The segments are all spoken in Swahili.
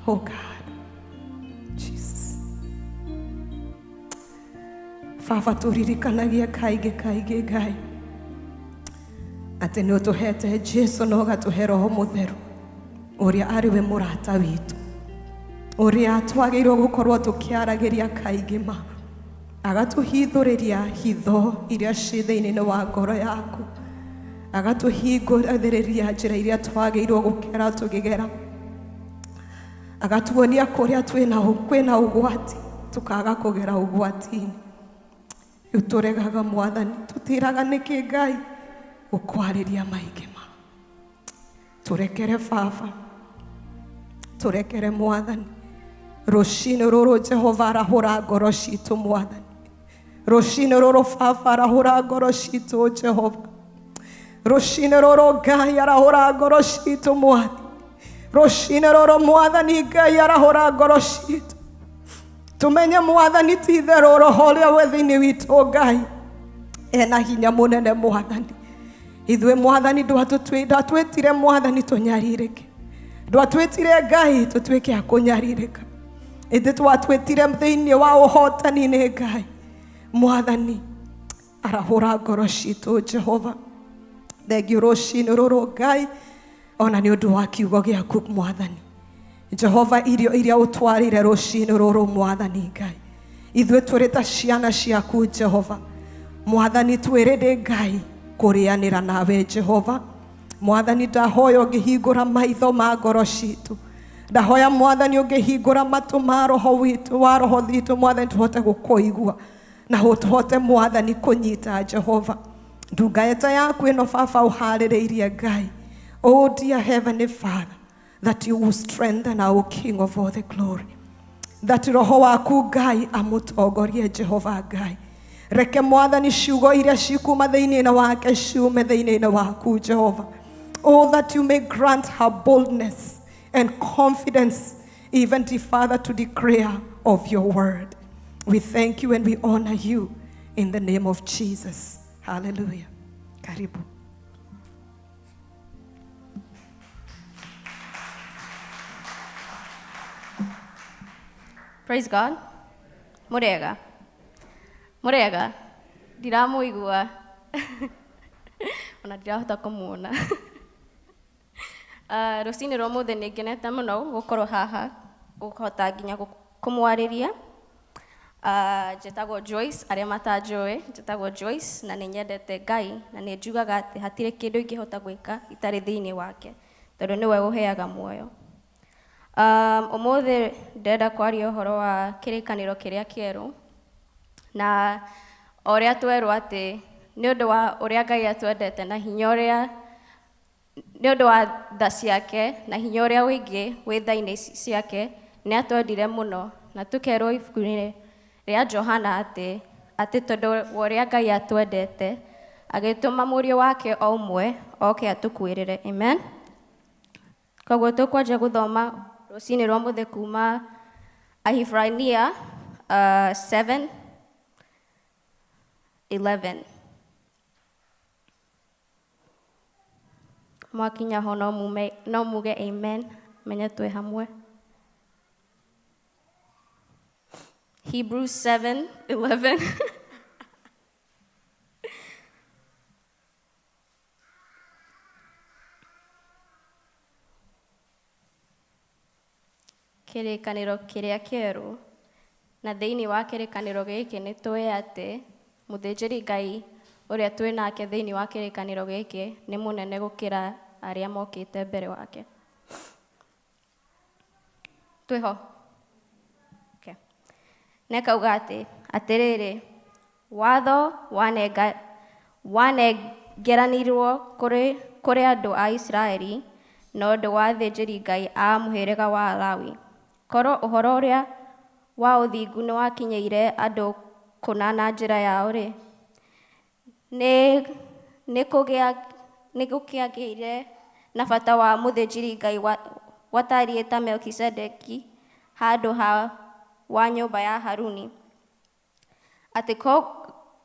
Oh God, Jesus. Baba, tũririkanagia kaingĩ Ngai atĩ nĩ ũtũhete Jesu na ũgatũhe Roho Mũtheru ũrĩa arĩ we mũrata witũ, ũrĩa twagĩrĩirwo gũkorwo tũkĩaragĩria kaingĩ ma, agatũhithũrĩria hitho iria ciĩ thĩinĩ wa ngoro yaku, agatũhingũrĩria njĩra iria twagĩrĩirwo gũkera tũgĩgera, agatuonia kũrĩa kwĩna ũgwati tũkaga kũgera ũgwati-inĩ. Rĩu tũregaga Mwathani, tũtiraga nĩkĩ Ngai gũkwarĩria maingĩ ma. Tũrekere Baba, tũrekere Mwathani. Rũciinĩ rũrũ Jehova arahũra ngoro citũ Mwathani. Rũciinĩ rũrũ Baba arahũra ngoro citũ Jehova. Rũciinĩ rũrũ Ngai arahũra ngoro citũ Mwathani. Rũciinĩ rũrũ Mwathani Ngai arahũra ngoro citũ. Tumenye Mwathani ti itherũ Roho ũrĩa wĩ thĩinĩ witũ Ngai ena hinya mũnene Mwathani. Ithuĩ Mwathani ndwatwĩtire Mwathani tũnyarirĩke, ndwatwĩtire Ngai tũtuĩke a kũnyarirĩka, ĩndĩ twatwĩtire thĩinĩ wa ũhotani nĩ Ngai. Mwathani arahũra ngoro citũ Jehova. Thengiũ rũciinĩ rũrũ Ngai ona nĩ ũndũ wa kiugo gĩaku Mwathani. Jehova, irio iria ũtwarire rũciinĩ rũrũ Mwathani Ngai, ithuĩ tũrĩ ta ciana ciaku Jehova. Mwathani twĩrĩndĩ Ngai kũrĩanĩra nawe Jehova. Mwathani ndahoya ũngĩhingũra maitho ma ngoro citũ, ndahoya Mwathani ũngĩhingũra matũ ma roho witũ wa roho witũ Mwathani, tũhote gũkũigua na tũhote Mwathani kũnyita Jehova. Ndungata yaku ĩno Baba ũharĩrĩirie Ngai, oh dear Heavenly Father, that you will strengthen our King of all the glory, that roho waku Ngai amũtongorie Jehova Ngai. Reke Mwathani ciugo iria cikuma thĩinĩ wake ciume thĩinĩ waku Jehova. Oh, that you may grant her boldness and confidence, even to Father, to declare of your word. We thank you and we honor you in the name of Jesus. Hallelujah. Karibu. Praise God. Murega. Murega. Ndiramuigua. Ona ndirahota kumuona. Rũcinĩ rwa mũthĩ nĩ ngenete mũno gũkorwo haha, gũkota nginya kũmwarĩria. Njĩtagwo Joyce, arĩa matanjũĩ, njĩtagwo Joyce, na nĩ nyendete Ngai, na nĩ njugaga atĩ hatirĩ kĩndũ ingĩhota gwĩka itarĩ thĩinĩ wake, tondũ nĩwe ũheaga muoyo. Ũmũthĩ ndĩrenda kwaria ũhoro wa kĩrĩkanĩro kĩrĩa kĩerũ, na ũrĩa twerwo atĩ nĩ ũndũ wa ũrĩa Ngai atwendete na hinya ũrĩa, nĩ ũndũ wa tha ciake na hinya ũrĩa wĩingĩ wĩ tha-inĩ ciake, nĩ atwendire mũno, na tũkerwo ibuku-inĩ rĩa Johana atĩ tondũ wa ũrĩa Ngai atwendete agĩtũma mũriũ wake o ũmwe oke atũkuĩrĩre. Amen. Koguo tũkwanjia gũthoma rũcinĩ rwa mũthĩ kuma Ahibirania 7:11. Mwakinya ho no muge amen, menye twĩ hamwe. Hebrews 7:11. Kĩrĩkanĩro kĩrĩa kĩerũ, na thĩinĩ wa kĩrĩkanĩro gĩkĩ nĩ tũĩ atĩ mũthĩnjĩri Ngai ũrĩa twĩ nake thĩinĩ wa kĩrĩkanĩro gĩkĩ nĩ mũnene gũkĩra arĩa mokĩte mbere wake. Twĩho. Okay. Nekauga atĩrĩrĩ, watho wanengeranirwo kũrĩ andũ a Isiraeli na ũndũ wa athĩnjĩri Ngai a mũhĩrĩga wa Lawi. Korwo ũhoro ũrĩa wa ũthingu nĩ wakinyĩire andũ kũna na njĩra yao-rĩ, nĩ gũkĩagĩire na bata wa mũthĩnjĩri Ngai watariĩ ta Melkisedeki handũ wa nyũmba ya Haruni. Atĩ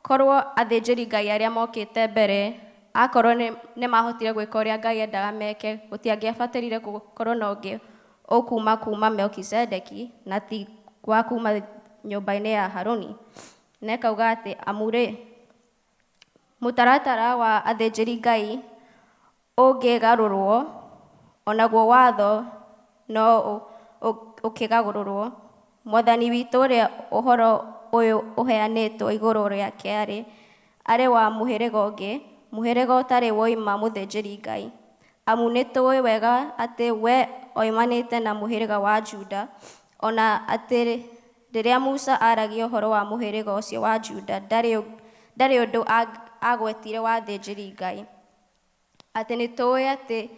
korwo athĩnjĩri Ngai arĩa mokĩte mbere, akorwo nĩ mahotire gwĩka ũrĩa Ngai endaga meke, gũtiangĩabatarire gũkorwo na ũngĩ kuma Melkizedeki na ti wa kuma nyũmba-inĩ ya Harũni. Na akauga atĩ amu-rĩ, mũtaratara wa athĩnjĩri-Ngai ũngĩgarũrwo, onaguo watho no ũkĩgarũrwo. Mwathani witũ ũrĩa ũhoro ũyũ ũheanĩtwo igũrũ rĩake arĩ wa mũhĩrĩga ũngĩ, mũhĩrĩga ũtarĩ woima mũthĩnjĩri-Ngai. Amu nĩtũĩ wega atĩ we oimanĩte na mũhĩrĩga wa Juda, ona atĩ rĩrĩa Musa aragia ũhoro wa mũhĩrĩga ũcio wa Juda, ndarĩ ũndũ agwetire wa thĩnjĩri-Ngai. Atĩ nĩtũĩ atĩ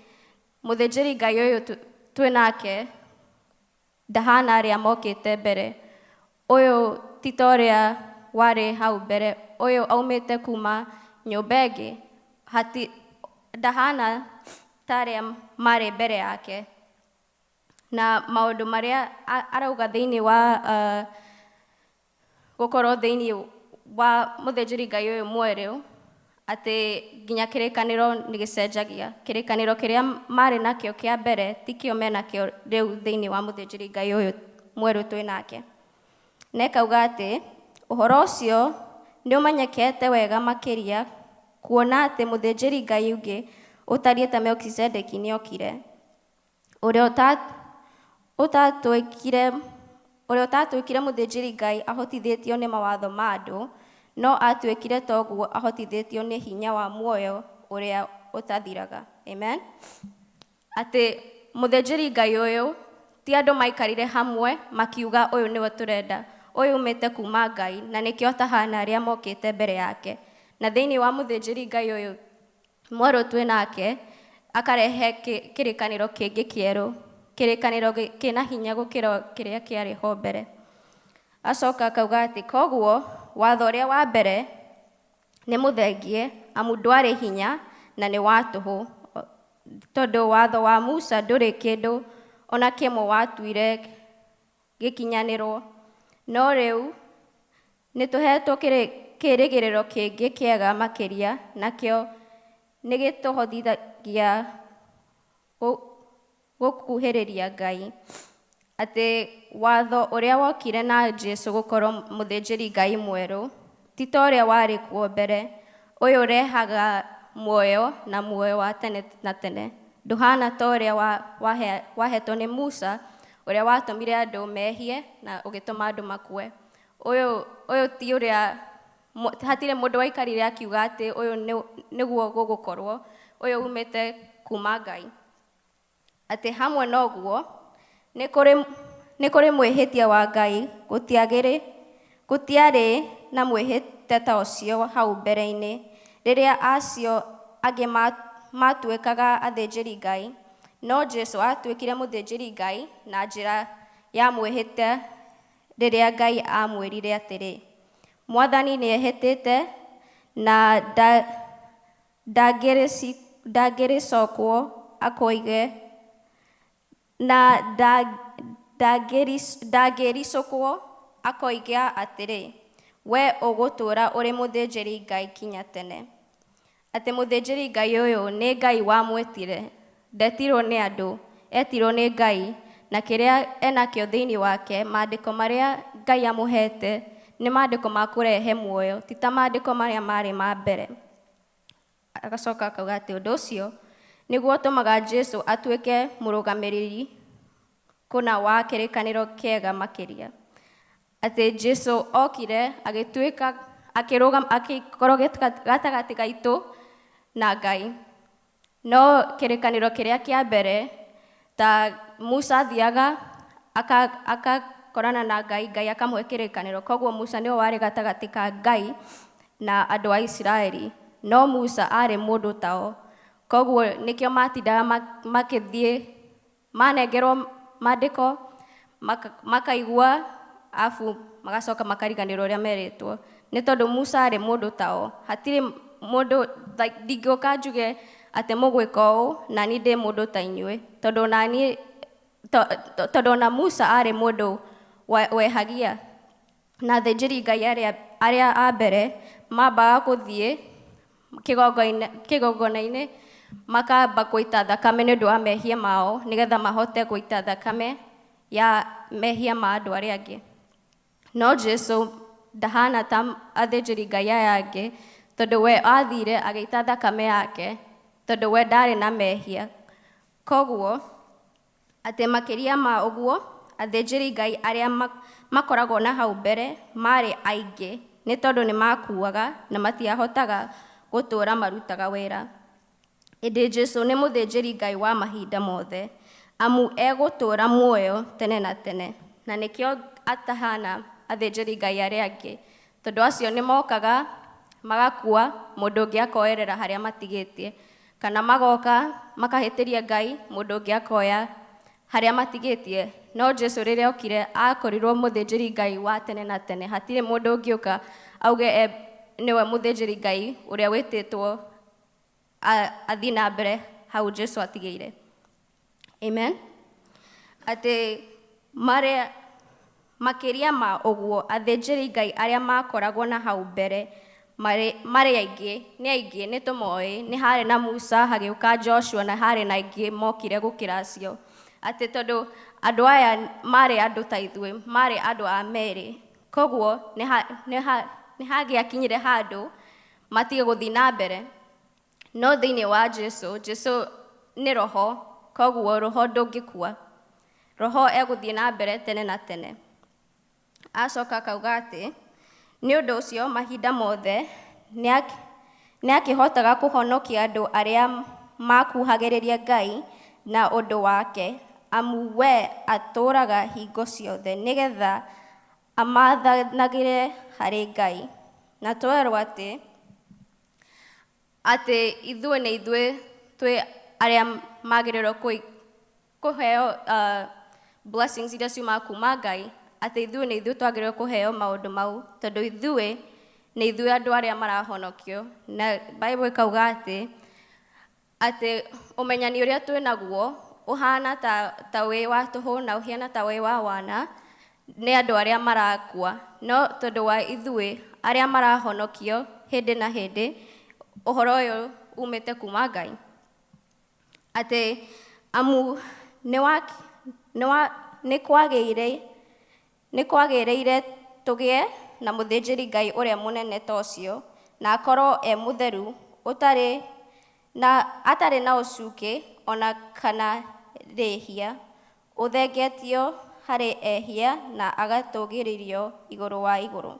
mũthĩnjĩri-Ngai ũyũ twĩ nake ndahana arĩa mokĩte mbere. Ũyũ ti ta ũrĩa warĩ hau mbere, ũyũ aumĩte kuma nyũmba ĩngĩ, ndahana ta arĩa marĩ mbere yake. Na maũndũ marĩa arauga thĩinĩ wa gũkorwo thĩinĩ wa mũthĩnjĩri-Ngai ũyũ mwerũ, atĩ nginya kĩrĩkanĩro nĩ gĩcenjagia. Kĩrĩkanĩro kĩrĩa marĩ nakĩo kĩa mbere tikĩo menakĩo rĩu thĩinĩ wa mũthĩnjĩri-Ngai ũyũ mwerũ twĩ nake. Na akauga atĩ ũhoro ũcio nĩ ũmenyekete wega makĩria, kuona atĩ mũthĩnjĩri-Ngai ũngĩ ũtariĩ ta Melkizedeki nĩ okire, ũrĩa ũtatuĩkire mũthĩnjĩri-Ngai ahotithĩtio nĩ mawatho ma andũ, no atuĩkire toguo ahotithĩtio nĩ hinya wa muoyo ũrĩa ũtathiraga. Amen. Atĩ mũthĩnjĩri-Ngai ũyũ ti andũ maikarire hamwe makiuga ũyũ nĩwe tũrenda, ũyũ umĩte kuma Ngai, na nĩkĩo atahana arĩa mokĩte mbere yake. Na thĩinĩ wa mũthĩnjĩri-Ngai ũyũ mwerũ twĩ nake, akarehe kĩrĩkanĩro kĩngĩ kĩerũ, kĩrĩkanĩro kĩna hinya gũkĩra kĩrĩa kĩarĩ ho mbere. Acoka akauga atĩ koguo watho ũrĩa wa mbere nĩ mũthengie, amu ndwarĩ hinya na nĩ wa tũhũ, tondũ watho wa Musa ndũrĩ kĩndũ ona kĩmwe watuire gĩkinyanĩrwo. No rĩu nĩtũhetwo kĩĩrĩgĩrĩro kĩngĩ kĩega makĩria, nakĩo nĩ gĩtũhotithagia gũkuhĩrĩria Ngai. Atĩ watho ũrĩa wokire na Jesũ gũkorwo mũthĩnjĩri-Ngai mwerũ ti ta ũrĩa warĩ kuo mbere, ũyũ ũrehaga muoyo na muoyo wa tene na tene. Ndũhana ta ũrĩa wahetwo nĩ Musa, ũrĩa watũmire andũ mehie na ũgĩtũma andũ makue. Ũyũ ti ũrĩa, hatirĩ mũndũ waikarire akiuga atĩ ũyũ nĩguo gũgũkorwo, ũyũ umĩte kuma Ngai. Atĩ hamwe noguo nĩ kũrĩ mwĩhĩtwa wa Ngai, gũtiarĩ na mwĩhĩtwa ta ũcio hau mbere-inĩ, rĩrĩa acio angĩ matuĩkaga athĩnjĩri-Ngai, no Jesũ atuĩkire mũthĩnjĩri-Ngai na njĩra ya mwĩhĩtwa, rĩrĩa Ngai amwĩrire atĩrĩ, Mwathani nĩehĩtĩte na ndangĩrĩcokwo akũige, na ndangĩricũkwo akoiga atĩrĩ, we ũgũtũũra ũrĩ mũthĩnjĩri-Ngai kinya tene. Atĩ mũthĩnjĩri-Ngai ũyũ nĩ Ngai wamwĩtire, ndetirwo nĩ andũ, etirwo nĩ Ngai, na kĩrĩa enakĩo thĩinĩ wake, maandĩko marĩa Ngai amũhete nĩ maandĩko ma kũrehe muoyo, ti ta maandĩko marĩa marĩ ma mbere. Agacoka akauga atĩ ũndũ ũcio nĩguo ũtũmaga Jesũ atuĩke mũrũgamĩrĩri kũna wa kĩrĩkanĩro kĩega makĩria. Atĩ Jesũ okire agĩtuĩka agĩkorwo gatagatĩ gaitũ na Ngai. No kĩrĩkanĩro kĩrĩa kĩa mbere, ta Musa athiaga akakorana na Ngai, Ngai akamũhe kĩrĩkanĩro, koguo Musa nĩwe warĩ gatagatĩ ka Ngai na andũ a Isiraeli. No Musa arĩ mũndũ tao, koguo nĩkĩo matindaga makĩthiĩ, manengerwo maandĩko makaigua, afu magacoka makariganĩrwo ũrĩa merĩtwo. Nĩ tondũ Musa arĩ mũndũ tao, hatirĩ mũndũ, ndingĩũka njuge atĩ mũgwĩka ũũ na niĩ ndĩ mũndũ ta inyuĩ, tondũ ona Musa arĩ mũndũ wehagia, na athĩnjĩri-Ngai arĩa a mbere mambaga gũthiĩ kĩgongona-inĩ makamba gũita thakame nĩ ũndũ wa mehia mao, nĩgetha mahote gũita thakame ya mehia ma andũ arĩa angĩ. No Jesũ ndahana ta athĩnjĩri Ngai aya angĩ, tondũ we athire agĩita thakame yake, tondũ we ndarĩ na mehia. Koguo, atĩ makĩria ma ũguo, athĩnjĩri Ngai arĩa makoragwo na hau mbere marĩ aingĩ, nĩ tondũ nĩ makuaga na matiahotaga gũtũũra marutaga wĩra. Ĩndĩ Jesũ nĩ mũthĩnjĩri Ngai wa mahinda mothe, amu egũtũũra muoyo tene na tene, na nĩkĩo atahana athĩnjĩri Ngai arĩa angĩ, tondũ acio nĩ mokaga magakua, mũndũ ũngĩ akoerera harĩa matigĩtie, kana magoka makahĩtĩria Ngai, mũndũ ũngĩ akoya harĩa matigĩtie. No Jesũ rĩrĩa okire akorirwo mũthĩnjĩri Ngai wa tene na tene, hatirĩ mũndũ ũngĩũka auge nĩwe mũthĩnjĩri Ngai ũrĩa wĩtĩtwo athiĩ na mbere hau Jesũ atigĩire. Amen. Atĩ makĩria ma ũguo, athĩnjĩri Ngai arĩa makoragwo na hau mbere marĩ aingĩ, nĩ tũmoĩ, nĩ harĩ na Musa, hagĩũka Joshua, na harĩ na aingĩ mokire gũkĩra acio. Atĩ tondũ andũ aya marĩ andũ ta ithuĩ, marĩ andũ a merĩ, koguo nĩ hagĩakinyire handũ matige gũthiĩ na mbere. No thĩinĩ wa Jesũ nĩ roho, koguo roho ndũngĩkua, roho egũthiĩ na mbere tene na tene. Acoka akauga atĩ nĩ ũndũ ũcio mahinda mothe nĩ akĩhotaga kũhonokia andũ arĩa makuhagĩrĩria Ngai na ũndũ wake, amu we atũũraga hingo ciothe nĩgetha amathanagĩre harĩ Ngai. Na twerwo atĩ ithuĩ nĩ ithuĩ twĩ arĩa magĩrĩirwo kũheo blessings iria ciumaga kuma Ngai, atĩ ithuĩ nĩ ithuĩ twagĩrĩirwo kũheo maũndũ mau, tondũ ithuĩ nĩ ithuĩ andũ arĩa marahonokio. Na Bible ĩkauga atĩ ũmenyani ũrĩa twĩ naguo ũhana ta wĩ wa tũhũ na ũhiana ta wĩ wa wana, nĩ andũ arĩa marakua. No tondũ wa ithuĩ arĩa marahonokio hĩndĩ na hĩndĩ, ũhoro ũyũ umĩte kuma Ngai. Atĩ amu nĩ kwagĩrĩire tũgĩe na mũthĩnjĩri Ngai ũrĩa mũnene ta ũcio, na akorwo mũtheru, atarĩ na ũcuuke ona kana rĩhia, ũthengetio harĩ ehia na agatũũgĩrio igũrũ wa igũrũ.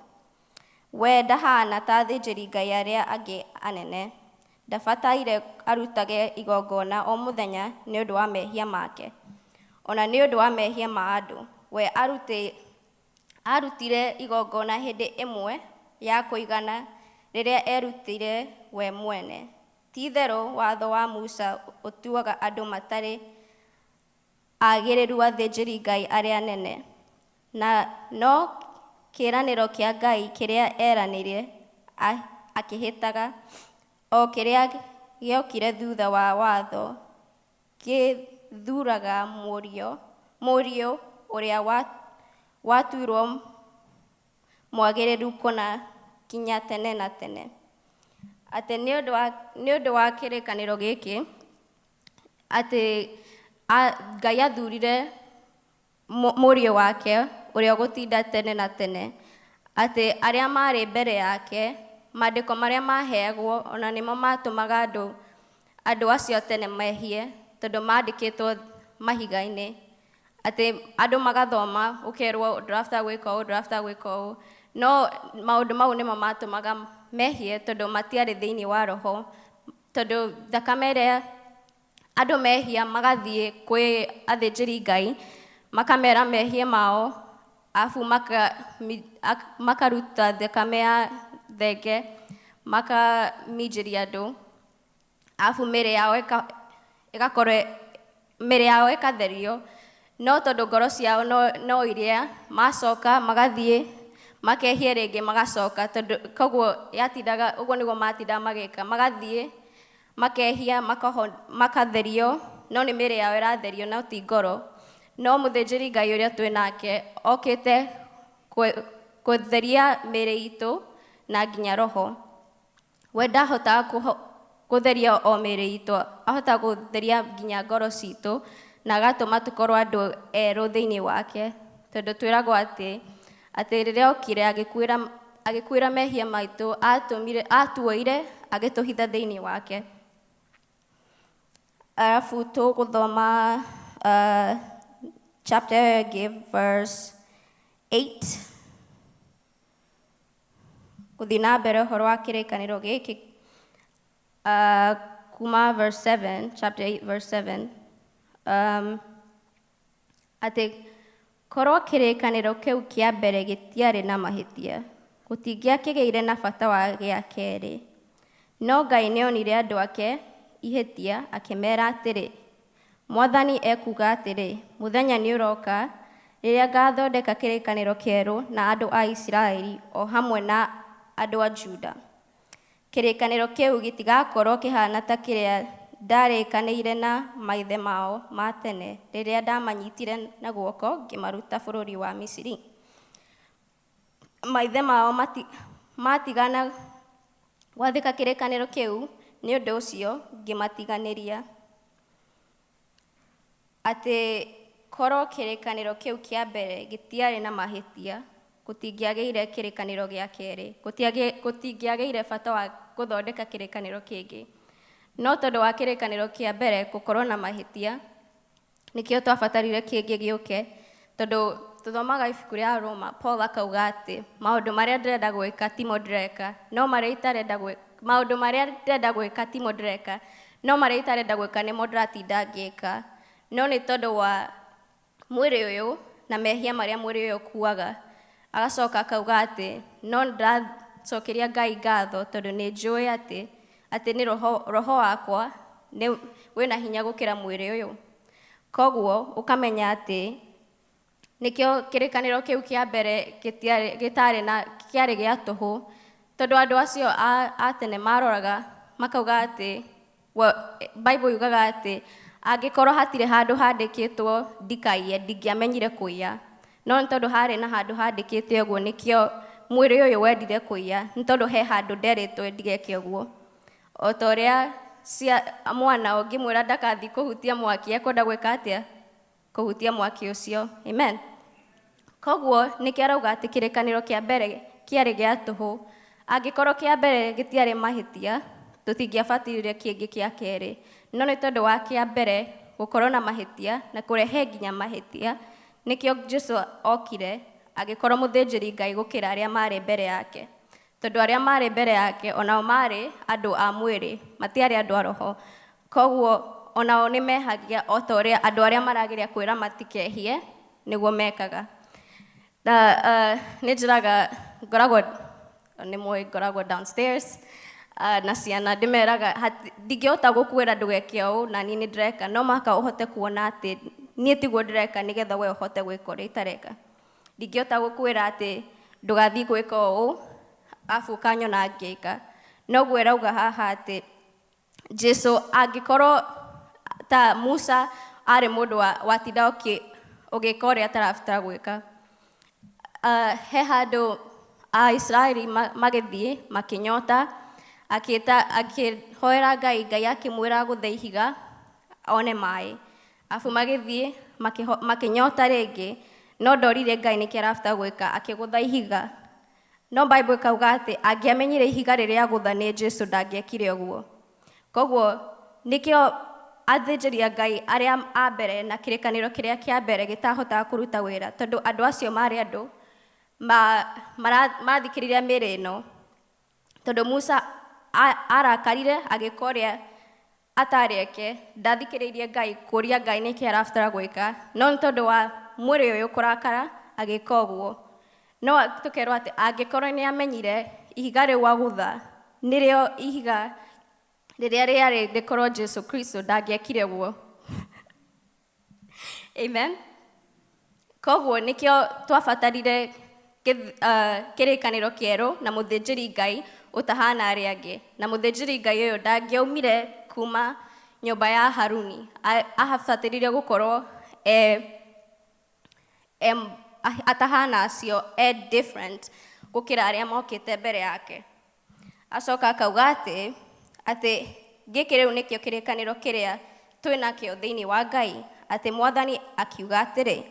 We ndahana ta athĩnjĩri Ngai arĩa angĩ anene, ndabataire arutage igongona o mũthenya nĩ ũndũ wa mehia make, ona nĩ ũndũ wa mehia ma andũ. We arutire igongona hĩndĩ ĩmwe ya kũigana rĩrĩa erutire we mwene. Ti-itherũ watho wa Musa ũtuaga andũ matarĩ agĩrĩru athĩnjĩri Ngai arĩa anene, no kĩĩranĩro kĩa Ngai kĩrĩa eranĩire akĩhĩtaga, o kĩrĩa gĩokire thutha wa watho gĩthuuraga mũriũ ũrĩa watuirwo mwagĩrĩru kũna kinya tene na tene. Atĩ nĩ ũndũ wa kĩrĩkanĩro gĩkĩ, atĩ Ngai athurire mũriũ wake ũrĩa ũgũtinda tene na tene, atĩ arĩa marĩ mbere yake, maandĩko marĩa maheagwo ona nĩmo matũmaga andũ acio tene mehie, tondũ maandĩkĩtwo mahiga-inĩ. Atĩ andũ magathoma, ũkerwo ndũrabata gwĩka ũũ, no maũndũ mau nĩmo matũmaga mehie, tondũ matiarĩ thĩinĩ wa roho, tondũ thakame ĩrĩa andũ mehia magathiĩ kwĩ athĩnjĩri Ngai, makamera mehia mao, afu makaruta thakame ya thenge, makaminjĩria andũ, afu mĩĩrĩ yao ĩkatherio. No tondũ ngoro ciao no iria, macoka magathiĩ makehia rĩngĩ magacoka, tondũ koguo yatindaga ũguo nĩguo matindaga magĩka, magathiĩ makehia makatherio, no nĩ mĩĩrĩ yao ĩratherio no ti ngoro. No mũthĩnjĩri Ngai ũrĩa twĩ nake okĩte gũtheria mĩĩrĩ itũ na nginya roho. We ndahotaga gũtheria o mĩĩrĩ itũ, ahota gũtheria nginya ngoro citũ, na agatũma tũkorwo andũ erũ thĩinĩ wake, tondũ twĩragwo atĩ rĩrĩa okire agĩkuĩra mehia maitũ, atuoire agĩtũhitha thĩinĩ wake. Arabu tũgũthoma chapter verse 8 gũthiĩ na mbere ũhoro wa kĩrĩkanĩro gĩkĩ, kuma verse 7, chapter 8 verse 7, atĩ korwo kĩrĩkanĩro kĩu kĩa mbere gĩtiarĩ na mahĩtia, gũtingĩakĩgĩire na bata wa gĩa kerĩ. No Ngai nĩonire andũ ake ihĩtia, akĩmera atĩrĩ, Mwathani ekuga atĩrĩ, mũthenya nĩũroka rĩrĩa ngathondeka kĩrĩkanĩro kĩerũ na andũ a Isiraeli o hamwe na andũ a Juda. Kĩrĩkanĩro kĩu gĩtigakorwo kĩhana ta kĩrĩa ndarĩkanĩire na maithe mao ma tene rĩrĩa ndamanyitire na guoko ngĩmaruta bũrũri wa Misiri. Maithe mao matigana gwathĩka kĩrĩkanĩro kĩu, nĩ ũndũ ũcio ngĩmatiganĩria. Atĩ korwo kĩrĩkanĩro kĩu kĩa mbere gĩtiarĩ na mahĩtia, gũtingĩagĩire kĩrĩkanĩro gĩa kerĩ, gũtingĩagĩire bata wa gũthondeka kĩrĩkanĩro kĩngĩ. No tondũ wa kĩrĩkanĩro kĩa mbere gũkorwo na mahĩtia, nĩkĩo twabatarire kĩngĩ gĩũke, tondũ tũthomaga ibuku rĩa Roma, Paul akauga atĩ maũndũ marĩa ndĩrenda gwĩka timo ndĩreka, no marĩa itarenda gwĩka, maũndũ marĩa ndĩrenda gwĩka timo ndĩreka, no marĩa itarenda gwĩka nĩmo ndĩratinda ngĩka. No nĩ tondũ wa mwĩrĩ ũyũ na mehia marĩa mwĩrĩ ũyũ ũkuaga, agacoka akauga atĩ no ndĩracokeria Ngai ngatho tondũ nĩ njũĩ atĩ nĩ roho wakwa wĩna hinya gũkĩra mwĩrĩ ũyũ. Koguo ũkamenya atĩ nĩkĩo kĩrĩkanĩro kĩu kĩa mbere kĩarĩ gĩa tũhũ, tondũ andũ acio a tene maroraga makauga atĩ, Bible yugaga atĩ angĩkorwo hatirĩ handũ handĩkĩtwo ndikaiye, ndingĩamenyire kũiya. No nĩ tondũ harĩ na handũ handĩkĩte ũguo, nĩkĩo mwĩrĩ ũyũ wendire kũiya, nĩ tondũ he handũ nderĩtwo ndigeke ũguo. O ta ũrĩa mwana ũngĩmwĩra ndakathiĩ kũhutia mwaki, ekwenda gwĩka atĩa? Kũhutia mwaki ũcio. Amen. Koguo nĩkĩo arauga atĩ kĩrĩkanĩro kĩa mbere kĩarĩ gĩa tũhũ. Angĩkorwo kĩa mbere gĩtiarĩ mahĩtia, tũtingĩabatarire kĩngĩ kĩa kerĩ. No nĩ tondũ wa kĩa mbere gũkorwo na mahĩtia na kũrehe nginya mahĩtia, nĩkĩo Jesũ okire agĩkorwo mũthĩnjĩri Ngai gũkĩra arĩa marĩ mbere yake. Tondũ arĩa marĩ mbere yake onao marĩ andũ a mwĩrĩ, matiarĩ andũ a roho. Koguo onao nĩ mehagia o ta ũrĩa andũ arĩa marageria kwĩra matikehie nĩguo mekaga. Nĩ njĩraga ngoragwo downstairs na ciana ndĩmeraga ndingĩhota gũkwĩra ndũgeke ũũ na niĩ nĩ ndĩreka, no mũhaka ũhote kuona atĩ niĩ tiguo ndĩreka nĩgetha we ũhote gwĩka ũrĩa itareka. Ndingĩhota gũkwĩra atĩ ndũgathiĩ gwĩka ũũ afu ũkanyona ngĩka. Noguo ĩrauga haha atĩ Jesũ angĩkorwo ta Musa arĩ mũndũ watinda ũgĩka ũrĩa atarabatara gwĩka, he handũ Aisiraeli magĩthiĩ makĩnyota, akĩhoera Ngai, Ngai akĩmwĩra gũthe ihiga one maĩ. Afu magĩthiĩ makĩnyota rĩngĩ, no ndorire Ngai nĩkĩ arabatara gwĩka, akĩgũtha ihiga. No Bible ĩkauga atĩ angĩamenyire ihiga rĩrĩa agũtha nĩ Jesũ ndangĩekire ũguo. Koguo nĩkĩo athĩnjĩri Ngai arĩa a mbere na kĩrĩkanĩro kĩrĩa kĩa mbere gĩtahotaga kũruta wĩra, tondũ andũ acio marĩ andũ mathikĩrĩria mĩĩrĩ ĩno. Tondũ Musa arakarire agĩka ũrĩa atareke, ndathikĩrĩirie Ngai kũria Ngai nĩkĩ arabatara gwĩka, no nĩ tondũ wa mwĩrĩ ũyũ kũrakara agĩka ũguo. No tũkerwo atĩ angĩkorwo nĩ amenyire ihiga rĩu agũtha nĩrĩo ihiga rĩrĩa rĩarĩ rĩkorwo Jesũ Kristo, ndangĩekire ũguo. Amen. Koguo nĩkĩo twabatarire kĩrĩkanĩro kĩerũ na mũthĩnjĩri Ngai ũtahana arĩa angĩ. Na mũthĩnjĩri Ngai ũyũ ndangĩaumire kuma nyũmba ya Haruni, abatarire gũkorwo atahana acio different gũkĩra arĩa mokĩte mbere yake. Acoka akauga atĩ gĩkĩ rĩu nĩkĩo kĩrĩkanĩro kĩrĩa twĩnakĩo thĩinĩ wa Ngai, atĩ Mwathani akiuga atĩrĩ,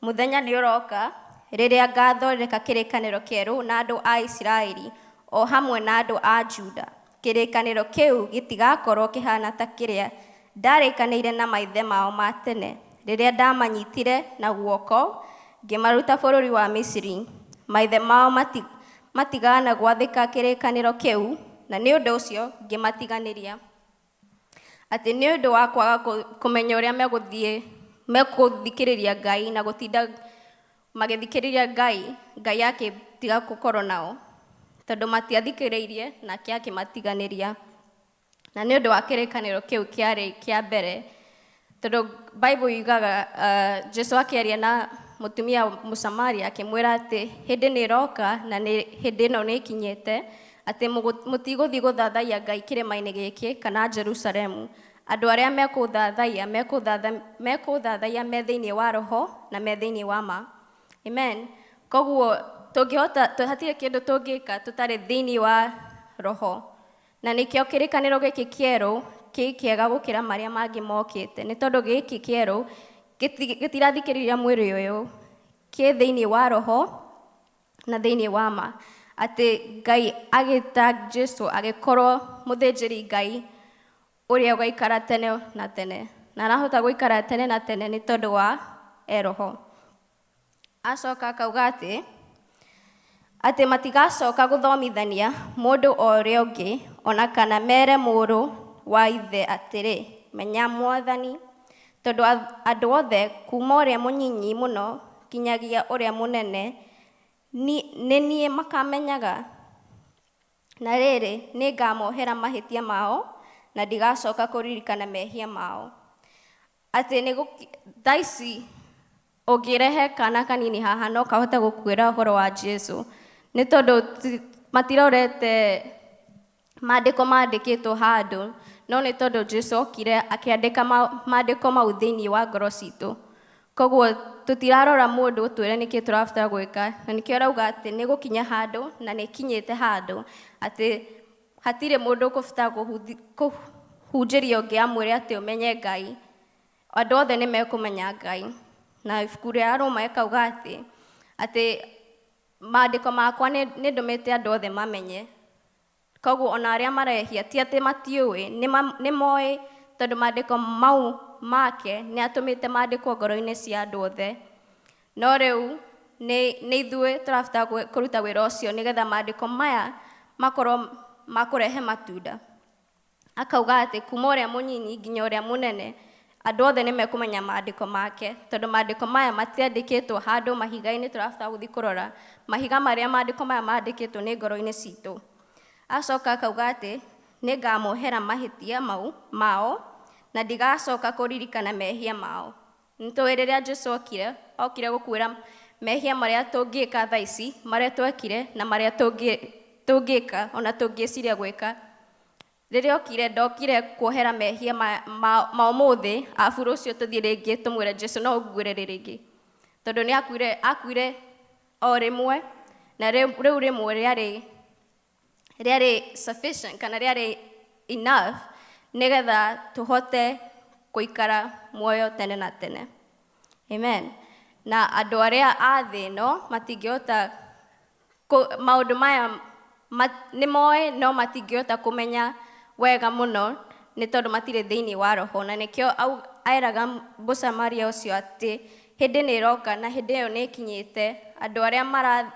mũthenya nĩ ũroka rĩrĩa ngathondeka kĩrĩkanĩro kĩerũ na andũ a Isiraeli o hamwe na andũ a Juda. Kĩrĩkanĩro kĩu gĩtigakorwo kĩhana ta kĩrĩa ndarĩkanĩire na maithe mao ma tene rĩrĩa ndamanyitire na guoko ngĩmaruta bũrũri wa Misiri. Maithe mao matigana gwathĩka kĩrĩkanĩro kĩu, na nĩ ũndũ ũcio ngĩmatiganĩria. Atĩ nĩ ũndũ wa kwaga kũmenya ũrĩa megũthikĩrĩria Ngai na gũtinda magĩthikĩrĩria Ngai, Ngai akĩtiga gũkorwo nao, tondũ matiathikĩrĩirie nake akĩmatiganĩria. Na nĩ ũndũ wa kĩrĩkanĩro kĩu kĩarĩ kĩa mbere, tondũ Bible yugaga Jesũ akĩaria na mũtumia Mũsamaria akĩmwĩra atĩ hĩndĩ nĩ ĩroka na hĩndĩ ĩno nĩ ĩkinyĩte, atĩ mũtigũthiĩ gũthathaiya Ngai kĩrĩma-inĩ gĩkĩ kana Jerusalemu. Andũ arĩa mekũthathaiya me thĩinĩ wa roho na me thĩinĩ wa ma. Amen. Koguo hatirĩ kĩndũ tũngĩka tũtarĩ thĩinĩ wa roho, na nĩkĩo kĩrĩkanĩro gĩkĩ kĩerũ kĩega gũkĩra marĩa mangĩ mokĩte, nĩ tondũ gĩkĩ kĩerũ gĩtirathikĩrĩria mwĩrĩ ũyũ, kĩ thĩinĩ wa roho na thĩinĩ wa ma. Atĩ Ngai agĩta Jesũ agĩkorwo mũthĩnjĩri Ngai ũrĩa ũgaikara tene na tene, na arahota gũikara tene na tene nĩ tondũ wa roho. Acoka akauga atĩ matigacoka gũthomithania mũndũ o ũrĩa ũngĩ, ona kana mere mũrũ wa ithe atĩrĩ, menya Mwathani, tondũ andũ othe kuma ũrĩa mũnyinyi mũno kinyagia ũrĩa mũnene nĩ niĩ makamenyaga. Na rĩrĩ nĩ ngamohera mahĩtia mao na ndigacoka kũririkana mehia mao. Atĩ thaa ici ũngĩrehe kana kanini haha no kahota gũkwĩra ũhoro wa Jesũ, nĩ tondũ matirorete maandĩko mandĩkĩtwo handũ, no nĩ tondũ Jesũ okire akĩandĩka maandĩko mau thĩinĩ wa ngoro citũ. Koguo tũtirarora mũndũ ũtwĩre nĩkĩ tũrabatara gwĩka, na nĩkĩo arauga atĩ nĩ gũkinya handũ na nĩ kinyĩte handũ atĩ hatirĩ mũndũ ũkũbatara kũhunjĩria ũngĩ amwĩre atĩ ũmenye Ngai. Andũ othe nĩ mekũmenya Ngai. Na ibuku rĩa Aroma ĩkauga atĩ maandĩko makwa nĩ ndũmĩte andũ othe mamenye. Koguo ona arĩa marehia ti atĩ matiũĩ, nĩ moĩ, tondũ maandĩko mau make nĩ atũmĩte maandĩkwo ngoro-inĩ cia andũ othe. No rĩu nĩ ithuĩ tũrabatara kũruta wĩra ũcio nĩgetha maandĩko maya makorwo makũrehe matunda. Akauga atĩ kuma ũrĩa mũnyinyi nginya ũrĩa mũnene, andũ othe nĩ mekũmenya maandĩko make, tondũ maandĩko maya matiandĩkĩtwo handũ mahiga-inĩ tũrabatara gũthiĩ kũrora. Mahiga marĩa maandĩko maya maandĩkĩtwo nĩ ngoro-inĩ citũ. Acoka akauga atĩ nĩ ngamohera mahĩtia mao na ndigacoka kũririkana mehia mao. Nĩtũĩ rĩrĩa Jesũ okire gũkuĩra mehia marĩa tũngĩka thaa ici, marĩa twekire na marĩa tũngĩka ona tũngĩciria gwĩka. Rĩrĩa okire ndokire kuohera mehia ma ũmũthĩ, arabu rũciũ tũthiĩ rĩngĩ tũmwĩre Jesũ no ũnguĩre rĩngĩ, tondũ nĩ akuire o rĩmwe, na rĩu rĩmwe rĩarĩ sufficient kana rĩarĩ enough nĩgetha tũhote gũikara muoyo tene na tene. Amen. Na andũ arĩa a thĩ ĩno matingĩhota maũndũ maya nĩ moĩ, no matingĩhota kũmenya wega mũno nĩ tondũ matirĩ thĩinĩ wa roho. Na nĩkĩo eraga Mũsamaria ũcio atĩ hĩndĩ nĩ ĩroka na hĩndĩ ĩyo nĩ ĩkinyĩte, andũ arĩa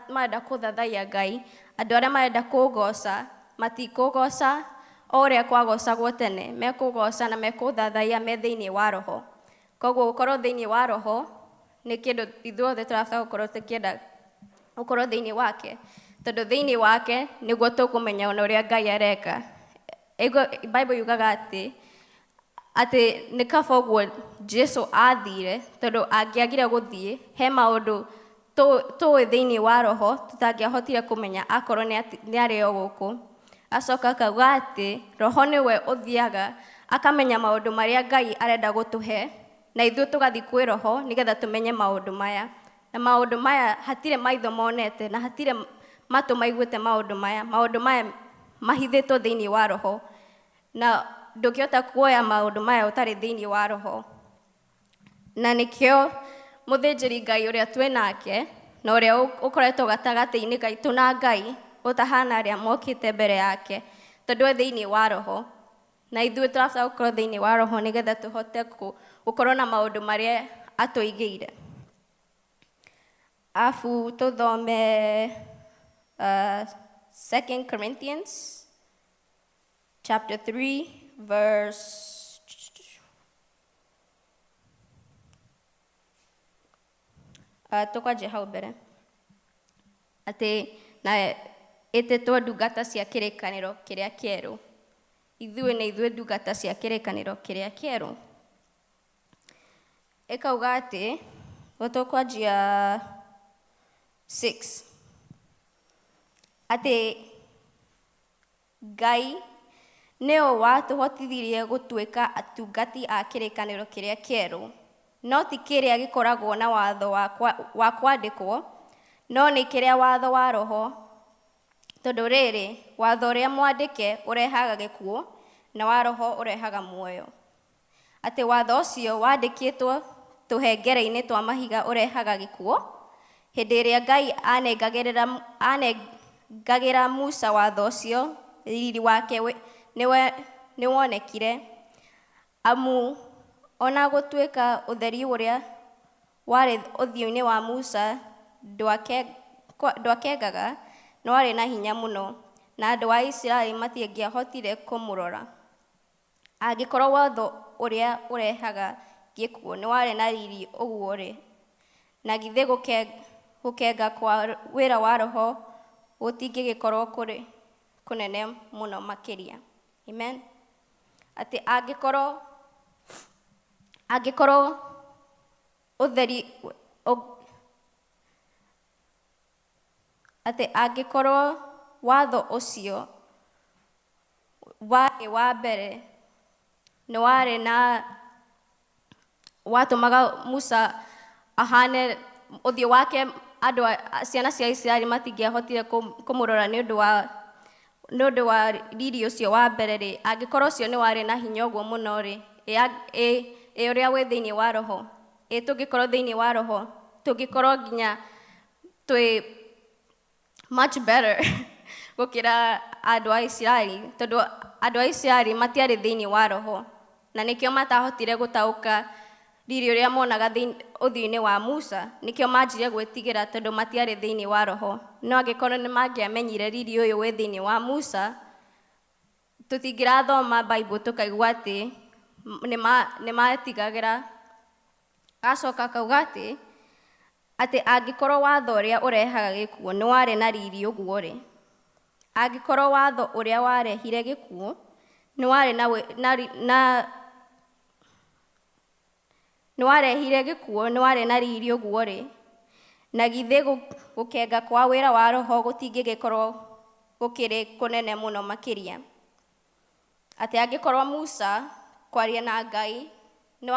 marenda kũthathaiya Ngai, andũ arĩa marenda kũgoca, matikũgoca o ũrĩa kwagocagwo tene, mekũgoca na mekũthathaiya me thĩinĩ wa roho. Koguo gũkorwo thĩinĩ wa roho nĩ kĩndũ ithuothe tũrabatara gũkorwo tũkĩenda gũkorwo thĩinĩ wake, tondũ thĩinĩ wake nĩguo tũkũmenya ona ũrĩa Ngai areka. Bible yugaga atĩ nĩ kaba ũguo Jesũ athire, tondũ angĩagire gũthiĩ he maũndũ tũĩ thĩinĩ wa roho tũtangĩahotire kũmenya akorwo nĩ arĩ o gũkũ. Acoka akauga atĩ roho nĩwe ũthiaga akamenya maũndũ marĩa Ngai arenda gũtũhe, na ithuĩ tũgathiĩ kwĩ roho nĩgetha tũmenye maũndũ maya. Na maũndũ maya hatirĩ maitho monete na hatirĩ matũ maiguĩte maũndũ maya. Maũndũ maya mahithĩtwo thĩinĩ wa roho. Na ndũngĩhota kuoya maũndũ maya ũtarĩ thĩinĩ wa roho. Na nĩkĩo mũthĩnjĩri Ngai ũrĩa twĩ nake na ũrĩa ũkoretwo gatagatĩ-inĩ gaitũ na Ngai ũtahana arĩa mokĩte mbere yake, tondũ thĩinĩ wa roho, na ithuĩ tũrabatara gũkorwo thĩinĩ wa roho nĩgetha tũhote gũkorwo na maũndũ marĩa atũigĩire. Afu tũthome 2 Corinthians chapter 3 verse tũkwanjia hau mbere atĩ na ĩtĩtwo ndungata cia kĩrĩkanĩro kĩrĩa kĩerũ. Ithuĩ na ithuĩ ndungata cia kĩrĩkanĩro kĩrĩa kĩerũ. Ĩkauga atĩ tũkwanjia 6 atĩ Ngai nĩwe watũhotithirie gũtuĩka atungati a kĩrĩkanĩro kĩrĩa kĩerũ, no ti kĩrĩa gĩkoragwo na watho wa kwandĩkwo, no nĩ kĩrĩa watho wa roho, tondũ rĩrĩ watho ũrĩa mwandĩke ũrehaga gĩkuũ na wa roho ũrehaga muoyo. Atĩ watho ũcio wandĩkĩtwo tũhengere-inĩ twa mahiga ũrehaga gĩkuũ, hĩndĩ ĩrĩa Ngai anengagĩra Musa watho ũcio, riri wake nĩ wonekire, amu ona gũtuĩka ũtheri ũrĩa warĩ ũthiũ-inĩ wa Musa ndwakengaga, no warĩ na hinya mũno, na andũ a Isiraeli matiangĩahotire kũmũrora. Angĩkorwo watho ũrĩa ũrehaga gĩkuũ nĩ warĩ na riri ũguo rĩ, na githĩ gũkenga kwa wĩra wa roho gũtingĩgĩkorwo kũrĩ kũnene mũno makĩria. Amen. Atĩ angĩkorwo ũtheri atĩ angĩkorwo watho ũcio warĩ wa mbere nĩ warĩ na watũmaga Musa ahane ũthiũ wake, ciana cia Isiraeli matingĩahotire kũmũrora nĩ ũndũ wa riri ũcio wa mbere rĩ, angĩkorwo ũcio nĩ warĩ na hinya ũguo mũno rĩ, ũrĩa wĩ thĩinĩ wa roho, tũngĩkorwo thĩinĩ wa roho tũngĩkorwo nginya twĩ much better gũkĩra andũ a Isiraeli, tondũ andũ a Isiraeli matiarĩ thĩinĩ wa roho, na nĩkĩo matahotire gũtaũka riri ũrĩa monaga ũthiũ-inĩ wa Musa, nĩkĩo manjire gwĩtigĩra tondũ matiarĩ thĩinĩ wa roho. No angĩkorwo nĩ mangĩamenyire riri ũyũ wĩ thĩinĩ wa Musa, tũtingĩrathoma Bible tũkaigua atĩ nĩ matigagĩra. Agacoka akauga atĩ angĩkorwo watho ũrĩa ũrehaga gĩkuũ nĩ warĩ na riri ũguo rĩ, angĩkorwo watho ũrĩa warehire gĩkuũ nĩ warĩ na riri ũguo rĩ, na githĩ gũkenga kwa wĩra wa roho gũtingĩgĩkorwo gũkĩrĩ kũnene mũno makĩria. Atĩ angĩkorwo Musa kwaria na Ngai nĩ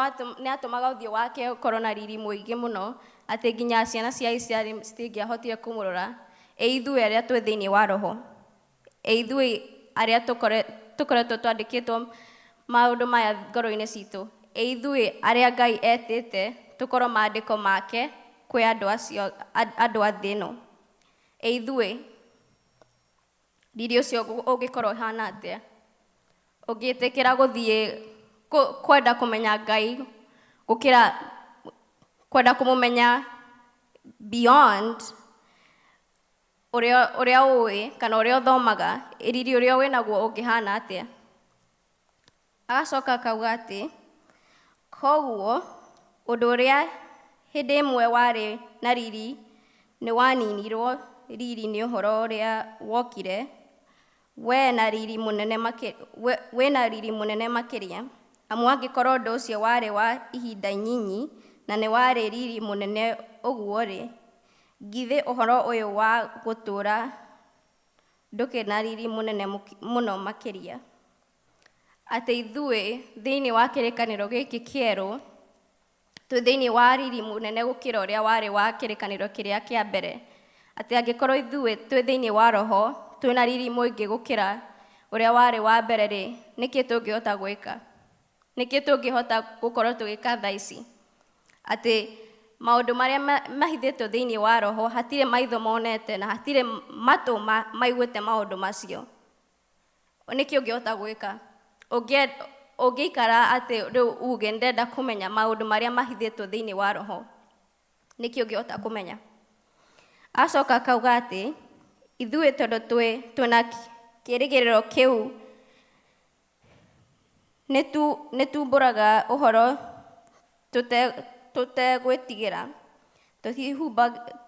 atũmaga ũthiũ wake ũkorwo na riri mũingĩ mũno, atĩ nginya ciana cia Isiraeli citingĩahotire kũmũrora, ithuĩ arĩa twĩ thĩinĩ wa roho, ithuĩ arĩa tũkoretwo twandĩkĩtwo maũndũ maya ngoro-inĩ citũ, ithuĩ arĩa Ngai etĩte tũkorwo maandĩko make kwĩ andũ acio, andũ a thĩ ĩno, ithuĩ riri ũcio ũngĩkorwo ũhana atĩa, ũngĩtĩkĩra gũthiĩ kwenda kũmenya Ngai gũkĩra kwenda kũmũmenya beyond ũrĩa ũĩ kana ũrĩa ũthomaga, riri ũrĩa wĩnaguo ũngĩhana atĩa. Agacoka akauga atĩ koguo ũndũ ũrĩa hĩndĩ ĩmwe warĩ na riri nĩ waninirwo riri nĩ ũhoro ũrĩa wokire wĩna riri mũnene makĩria, amu angĩkorwo ũndũ ũcio warĩ wa ihinda inyinyi na nĩ warĩ riri mũnene ũguo rĩ, githĩ ũhoro ũyũ wa gũtũũra ndũkĩrĩ na riri mũnene mũno makĩria. Atĩ ithuĩ thĩinĩ wa kĩrĩkanĩro gĩkĩ kĩerũ twĩ thĩinĩ wa riri mũnene gũkĩra ũrĩa warĩ wa kĩrĩkanĩro kĩrĩa kĩa mbere. Atĩ angĩkorwo ithuĩ twĩ thĩinĩ wa roho twĩna riri mũingĩ gũkĩra ũrĩa warĩ wa mbere rĩ, nĩkĩ tũngĩhota gwĩka, nĩkĩ tũngĩhota gũkorwo tũgĩka thaa ici, atĩ maũndũ marĩa mahithĩtwo thĩinĩ wa roho, hatirĩ maitho monete na hatirĩ matũ maiguĩte maũndũ macio. Nĩkĩ ũngĩhota gwĩka? Ũngĩikara atĩ rĩu uge ndenda kũmenya maũndũ marĩa mahithĩtwo thĩinĩ wa roho, nĩkĩ ũngĩhota kũmenya? Acoka akauga atĩ ithuĩ tondũ twĩna kĩĩrĩgĩrĩro kĩu, nĩtumbũraga ũhoro tũtegwĩtigĩra,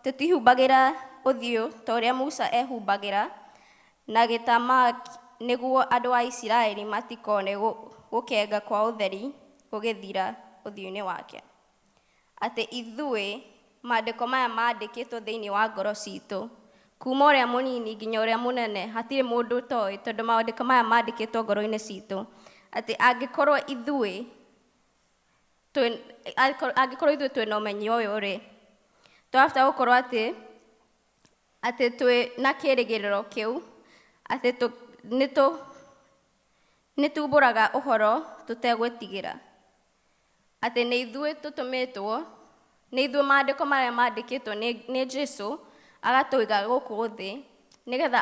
tũtihumbagĩra ũthiũ ta ũrĩa Musa ehumbagĩra na gĩtama, nĩguo andũ a Isiraeli matikone gũkenga kwa ũtheri gũgĩthira ũthiũ-inĩ wake. Atĩ ithuĩ maandĩko maya maandĩkĩtwo thĩinĩ wa ngoro citũ, kuma ũrĩa mũnini nginya ũrĩa mũnene, hatirĩ mũndũ ũtoĩ, tondũ maandĩko maya maandĩkĩtwo ngoro-inĩ citũ. Atĩ angĩkorwo ithuĩ twĩna ũmenyo ũyũ-rĩ, twahota gũkorwo atĩ twĩna kĩĩrĩgĩrĩro kĩu, atĩ nĩtumbũraga ũhoro tũtegwĩtigĩra, atĩ nĩ ithuĩ tũtũmĩtwo, nĩ ithuĩ maandĩko marĩa maandĩkĩtwo nĩ Jesũ agatũiga gũkũ thĩ, nĩgetha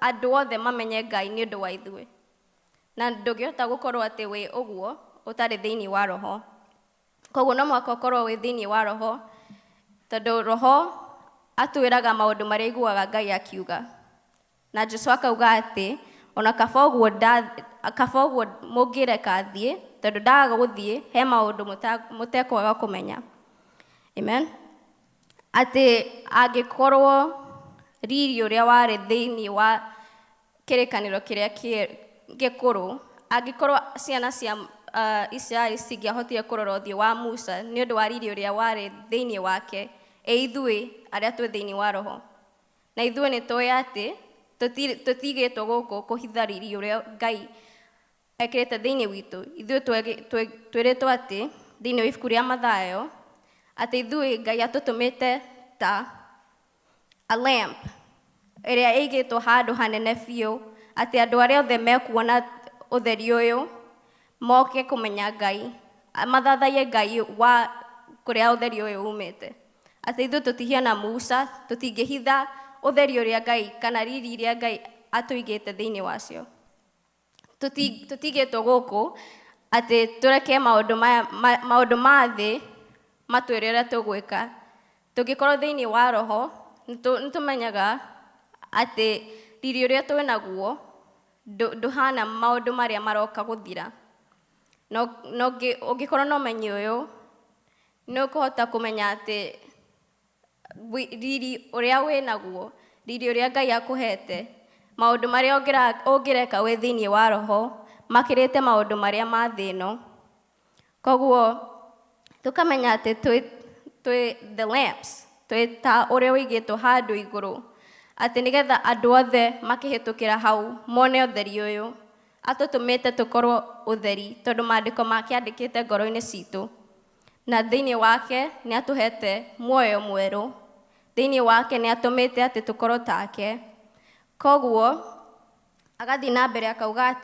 andũ othe mamenye Ngai nĩ ũndũ wa ithuĩ. Na ndũngĩhota gũkorwo atĩ wĩ ũguo ũtarĩ thĩinĩ wa roho. Koguo no mũhaka ũkorwo wĩ thĩinĩ wa roho, tondũ roho atwĩraga maũndũ marĩa aiguaga Ngai akiuga. Na Jesũ akauga atĩ ona kaba ũguo mũngĩreka athiĩ, tondũ ndaga gũthiĩ he maũndũ mũtekwaga kũmenya. Amen. Atĩ angĩkorwo riri ũrĩa warĩ thĩinĩ wa kĩrĩkanĩro kĩrĩa gĩkũrũ, angĩkorwo ciana cia Isiraeli cingĩahotire kũrora ũthiũ wa Musa nĩ ũndũ wa riri ũrĩa warĩ thĩinĩ wake, ithuĩ arĩa twĩ thĩinĩ wa roho. Na ithuĩ nĩtũĩ atĩ tũtigĩtwo gũkũ kũhitha riri ũrĩa Ngai ekĩrĩte thĩinĩ witũ. Ithuĩ twĩrĩtwo atĩ thĩinĩ wa ibuku rĩa Mathayo, atĩ ithuĩ Ngai atũtũmĩte ta a lamp ĩrĩa ĩigĩtwo handũ hanene biũ, atĩ andũ arĩa othe mekuona ũtheri ũyũ moke kũmenya Ngai, mathathaie Ngai wa kũrĩa ũtheri ũyũ umĩte. Atĩ ithuĩ tũtihiana Musa, tũtingĩhitha ũtheri ũrĩa Ngai kana riri iria Ngai atũigĩte thĩinĩ wacio. Tũtigĩtwo gũkũ atĩ tũreke maũndũ ma thĩ matwĩre ũrĩa tũgwĩka. Tũngĩkorwo thĩinĩ wa roho, nĩtũmenyaga atĩ riri ũrĩa twĩ naguo ndũhana maũndũ marĩa maroka gũthira. Na ũngĩkorwo na ũmenyo ũyũ, nĩũkũhota kũmenya atĩ riri ũrĩa wĩ naguo, riri ũrĩa Ngai akũhete, maũndũ marĩa ũngĩreka wĩ thĩinĩ wa roho makĩrĩte maũndũ marĩa ma thĩ ĩno. Koguo tũkamenya atĩ twĩ the lamps, twĩ ta ũrĩa ũigĩtwo handũ igũrũ, atĩ nĩgetha andũ othe makĩhĩtũkĩra hau mone ũtheri ũyũ, atũtũmĩte tũkorwo ũtheri, tondũ maandĩko make andĩkĩte ngoro-inĩ citũ. Na thĩinĩ wake nĩ atũhete muoyo mwerũ, thĩinĩ wake nĩ atũmĩte atĩ tũkorwo take. Koguo agathiĩ na mbere akauga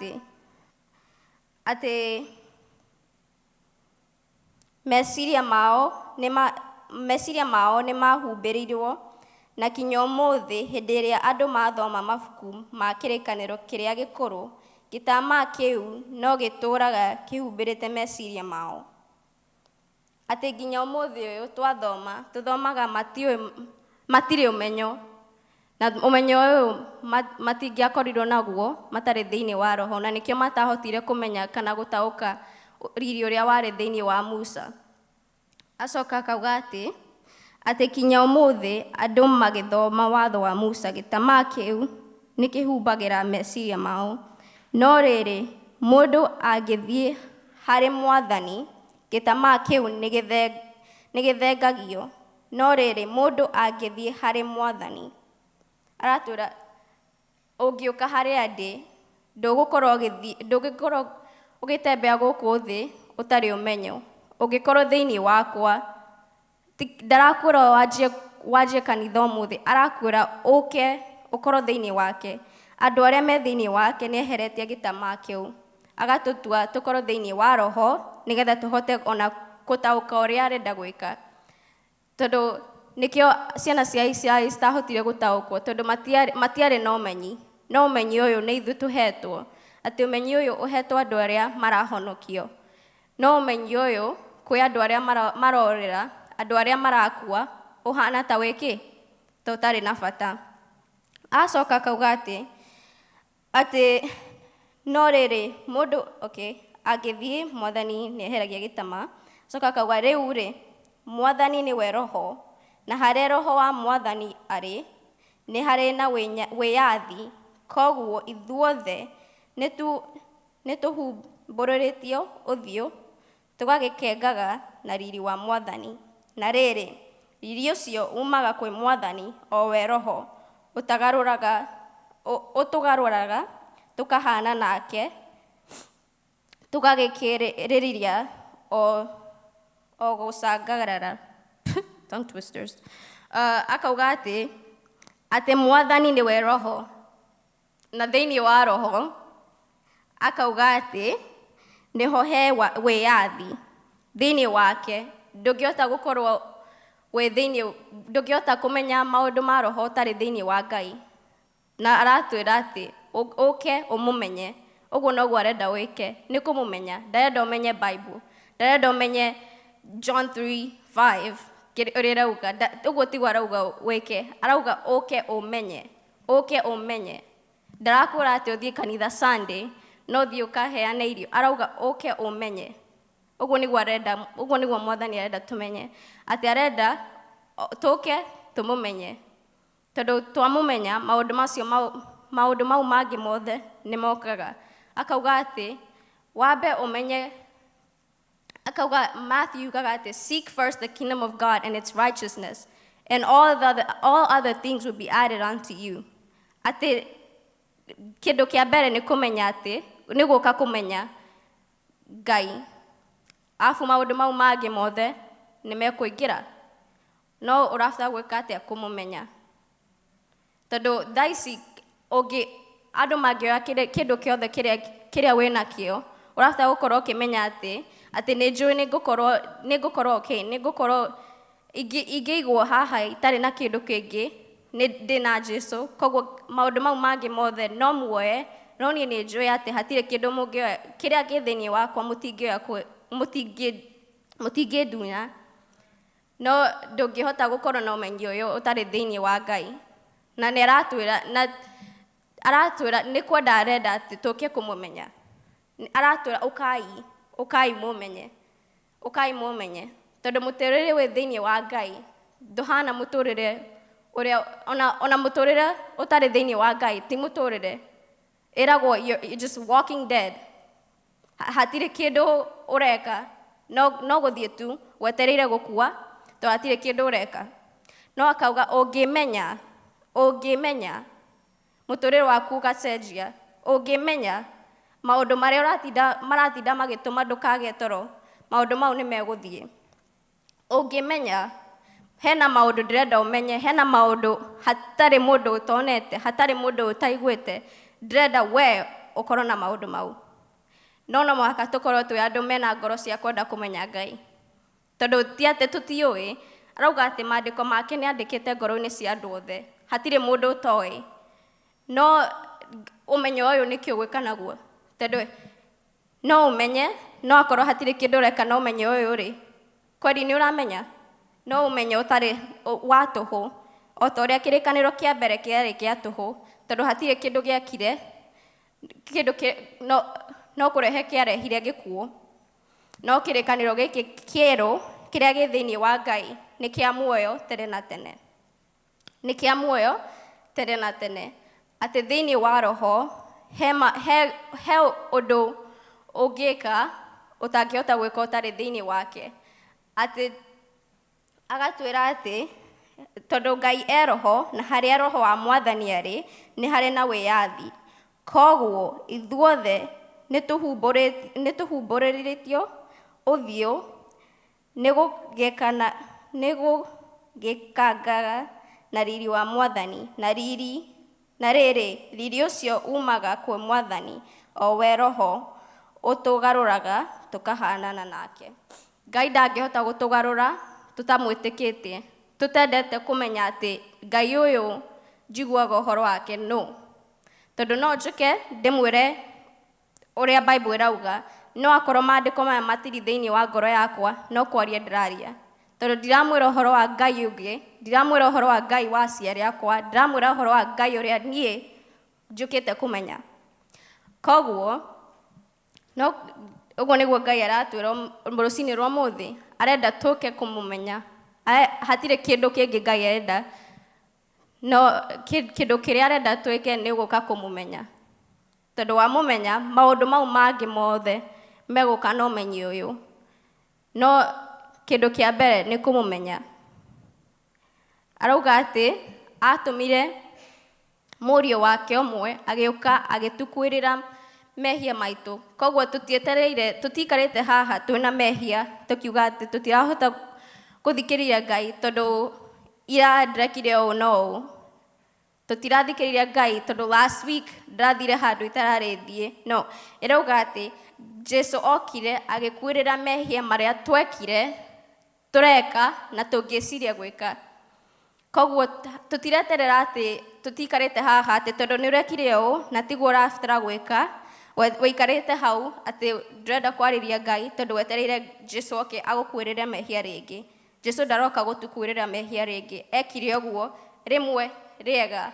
atĩ meciria mao nĩ mahumbĩrirwo, na kinya ũmũthĩ hĩndĩ ĩrĩa andũ mathoma mabuku ma kĩrĩkanĩro kĩrĩa gĩkũrũ, gĩtama kĩu no gĩtũũraga kĩhumbĩrĩte meciria mao. Atĩ nginya ũmũthĩ ũyũ tũthomaga matirĩ ũmenyo, na ũmenyo ũyũ matingĩakorirwo naguo matarĩ thĩinĩ wa roho, na nĩkĩo matahotire kũmenya kana gũtaũka riri ũrĩa warĩ thĩinĩ wa Musa. Acoka akauga atĩ kinya ũmũthĩ andũ magĩthoma watho wa Musa, gĩtama kĩu nĩ kĩhumbagĩra meciria mao. No rĩrĩ, mũndũ angĩthiĩ harĩ Mwathani, gĩtama kĩu nĩ gĩthengagio. No rĩrĩ, mũndũ angĩthiĩ harĩ Mwathani, aratwĩra ũngĩũka harĩa ndĩ, ndũgĩkorwo ũgĩtembea gũkũ thĩ ũtarĩ ũmenyo. Ũngĩkorwo thĩinĩ wakwa, ndarakwĩra wanjie kanitha ũmũthĩ, arakwĩra ũke ũkorwo thĩinĩ wake. Andũ arĩa me thĩinĩ wake nĩ eheretie gĩtama kĩu, agatutua tukorwo thĩinĩ wa roho nĩgetha tũhote ona gũtaũka ũrĩa arenda gwĩka. Tondũ nĩkĩo ciana cia Isiraeli citahotire gũtaũkwo tondũ matiarĩ na ũmenyi. No ũmenyi ũyũ nĩ ithuĩ tũhetwo, atĩ ũmenyi ũyũ ũhetwo andũ arĩa marahonokio. No ũmenyi ũyũ kwĩ andũ arĩa marorĩra, andũ arĩa marakua, ũhana ta wĩkĩ, ta ũtarĩ na bata. Acoka akauga atĩ no rĩrĩ mũndũ angĩthiĩ Mwathani nĩeheragia gĩtama. Acoka akauga rĩu-rĩ, Mwathani nĩwe Roho, na harĩa Roho wa Mwathani arĩ nĩ harĩ na wĩyathi, koguo ithuothe nĩtũhumbũrĩtio ũthiũ tũgagĩkengaga na riri wa Mwathani. Na rĩrĩ, riri ũcio umaga kwĩ Mwathani o we Roho, ũtũgarũraga tũkahana nake, tũgagĩkĩrĩria o gũcangarara. Tongue twisters. Akauga atĩ Mwathani nĩwe Roho, na thĩinĩ wa Roho akauga atĩ nĩho he wĩyathi thĩinĩ wake. Ndũngĩhota gũkorwo ndũngĩhota kũmenya maũndũ ma Roho ũtarĩ thĩinĩ wa Ngai. Na aratwĩra atĩ ũke ũmũmenye. Ũguo noguo arenda wĩke, nĩ kũmũmenya. Ndarenda ũmenye Bible, ndarenda ũmenye John 3:5 ũrĩa arauga. Ũguo tiguo arauga wĩke, arauga ũke ũmenye, ũke ũmenye. Ndarakũra atĩ ũthiĩ kanitha Sunday no ũthiĩ ũkaheane irio, arauga ũke ũmenye. Ũguo nĩguo arenda, ũguo nĩguo Mwathani arenda tũmenye, atĩ arenda tũke tũmũmenye. Tondũ twamũmenya maũndũ mau mangĩ mothe nĩ mokaga. Akauga atĩ wambe ũmenye, akauga Matthew ugaga atĩ seek first the kingdom of God and its righteousness, and all other things will be added unto you. Atĩ kĩndũ kĩa mbere nĩ kũmenya atĩ nĩ gũka kũmenya Ngai, afu maũndũ mau mangĩ mothe nĩ mekũingĩra. No ũrabata gwĩka atĩa kũmũmenya? Tondũ thaa ici andũ mangĩoya kĩndũ kĩothe kĩrĩa wĩnakĩo, ũrabata gũkorwo ũkĩmenya atĩ nĩnjũĩ nĩngũkorwo ingĩigwo haha itarĩ na kĩndũ kĩngĩ ndĩ na Jesũ. Koguo maũndũ mau mangĩ mothe no muoye, no niĩ nĩnjũĩ atĩ hatirĩ kĩndũ mũngĩoya kĩrĩa gĩ thĩinĩ wakwa mũtingĩndunya. No ndũngĩhota gũkorwo na ũmenyi ũyũ ũtarĩ thĩinĩ wa Ngai. Na nĩ aratwĩra nĩ kwenda arenda atĩ tũke kũmũmenya. Aratwĩra ũkai mũmenye. Tondũ mũtũrĩre wĩ thĩinĩ wa Ngai ndũhana mũtũrĩre ũrĩa ona mũtũrĩre ũtarĩ thĩinĩ wa Ngai ti mũtũrĩre. Ĩragwo you're just walking dead. Hatirĩ kĩndũ ũreka, no gũthiĩ tu wetereire gũkua, tondũ hatirĩ kĩndũ ũreka. No akauga ũngĩmenya mũtũrĩre waku ũgacenjia, ũngĩmenya maũndũ marĩa maratinda magĩtũma ndũkagĩe toro, maũndũ mau nĩ megũthiĩ. Ũngĩmenya hena maũndũ ndĩrenda ũmenye, hena maũndũ hatarĩ mũndũ ũtonete, hatarĩ mũndũ ũtaiguĩte, ndĩrenda we ũkorwo na maũndũ mau. No mũhaka tũkorwo twĩ andũ mena ngoro cia kwenda kũmenya Ngai. Tondũ ti atĩ tũtiũĩ, arauga atĩ maandĩko make nĩandĩkĩte ngoro-inĩ cia andũ othe, hatirĩ mũndũ ũtoĩ. No ũmenyo ũyũ nĩkĩo gwĩka naguo. Tondũ no ũmenye, no akorwo hatirĩ kĩndũ ũreka na ũmenyo ũyũ-rĩ, kweri nĩ ũramenya? No ũmenyo ũtarĩ wa tũhũ, o ta ũrĩa kĩrĩkanĩro kĩa mbere kĩarĩ kĩa tũhũ, tondũ hatirĩ kĩndũ gĩakire, no kũrehe kĩarehire gĩkuũ. No kĩrĩkanĩro gĩkĩ kĩerũ kĩrĩa gĩ thĩinĩ wa Ngai nĩ kĩa muoyo tene na tene. Nĩ kĩa muoyo tene na tene. Atĩ thĩinĩ wa Roho he ũndũ ũngĩka ũtangĩhota gwĩka ũtarĩ thĩinĩ wake. Atĩ agatwĩra atĩ tondũ Ngai e Roho, na harĩa Roho wa Mwathani arĩ nĩ harĩ na wĩyathi. Koguo ithuothe nĩtũhumbũrĩtio ũthiũ nĩgũgĩkangaga na riri wa Mwathani. Na rĩrĩ, riri ũcio umaga kwĩ Mwathani o we Roho, ũtũgarũraga tũkahanana nake. Ngai ndangĩhota gũtũgarũra tũtamwĩtĩkĩtie, tũtendete kũmenya atĩ Ngai ũyũ njiguaga ũhoro wake no. Tondũ no njũke ndĩmwĩre ũrĩa Bible ĩrauga, no akorwo maandĩko maya matiri thĩinĩ wa ngoro yakwa, no kwaria ndĩraria. Tondũ ndiramwĩra ũhoro wa Ngai ũngĩ, ndiramwĩra ũhoro wa Ngai wa aciari akwa, ndiramwĩra ũhoro wa Ngai ũrĩa niĩ njũkĩte kũmenya. Koguo, no ũguo nĩguo Ngai aratwĩra rũciinĩ rwa ũmũthĩ, arenda tũke kũmũmenya. Hatirĩ kĩndũ kĩngĩ Ngai arenda, no kĩndũ kĩrĩa arenda twĩke nĩ gũka kũmũmenya. Tondũ wamũmenya, maũndũ mau mangĩ mothe megũka na ũmenyi ũyũ. No kĩndũ kĩa mbere nĩ kũmũmenya. Arauga atĩ atũmire mũriũ wake ũmwe agĩũka agĩtukwĩrĩra mehia maitũ. Koguo tũtikarĩte haha twĩna mehia tũkiuga atĩ tũtirahota gũthikĩrĩria Ngai tondũ ira ndĩrekire ũũ na ũũ. Tũtirathikĩrĩria Ngai tondũ last week ndathire handũ itararĩ thiĩ. No, ĩrauga atĩ Jesũ okire agĩkuĩrĩra mehia marĩa twekire, tũreka na tũngĩciria gwĩka. Koguo tũtireterera atĩ tũtikarĩte haha atĩ tondũ nĩ ũrekire ũũ na tiguo ũrabatara gwĩka, wĩikarĩte hau atĩ ndũrenda kwarĩria Ngai tondũ wetereire Jesũ oke agũkuĩrĩre mehia rĩngĩ. Jesũ ndaroka gũtukuĩrĩra mehia rĩngĩ. Ekire ũguo rĩmwe rĩega,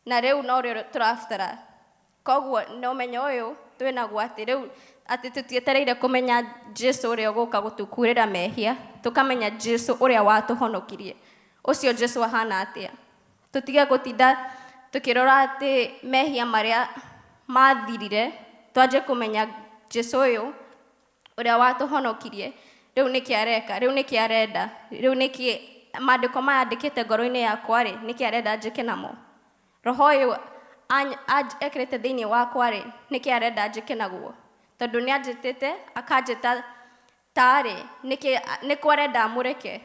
na rĩu no rĩo tũrabatara. Koguo na ũmenyo ũyũ twĩnaguo atĩ rĩu atĩ tũtietereire kũmenya Jesũ ũrĩa ũgũka gũtukuĩrĩra mehia, tũkamenya Jesũ ũrĩa watũhonokirie. Ũcio Jesũ ahana atĩa. Tũtige gũtinda tũkĩrora atĩ mehia marĩa mathirire, twanjie kũmenya Jesũ ũyũ ũrĩa watũhonokirie, rĩu nĩkĩ areka, rĩu nĩkĩ arenda, rĩu nĩkĩ maandĩko maya andĩkĩte ngoro-inĩ yakwa-rĩ, nĩkĩ arenda njĩke namo. Roho ũyũ ekĩrĩte thĩinĩ wakwa-rĩ, nĩkĩ arenda njĩke naguo. Tondũ nĩ anjĩtĩte akanjĩta tarĩ nĩkũ arenda mũreke.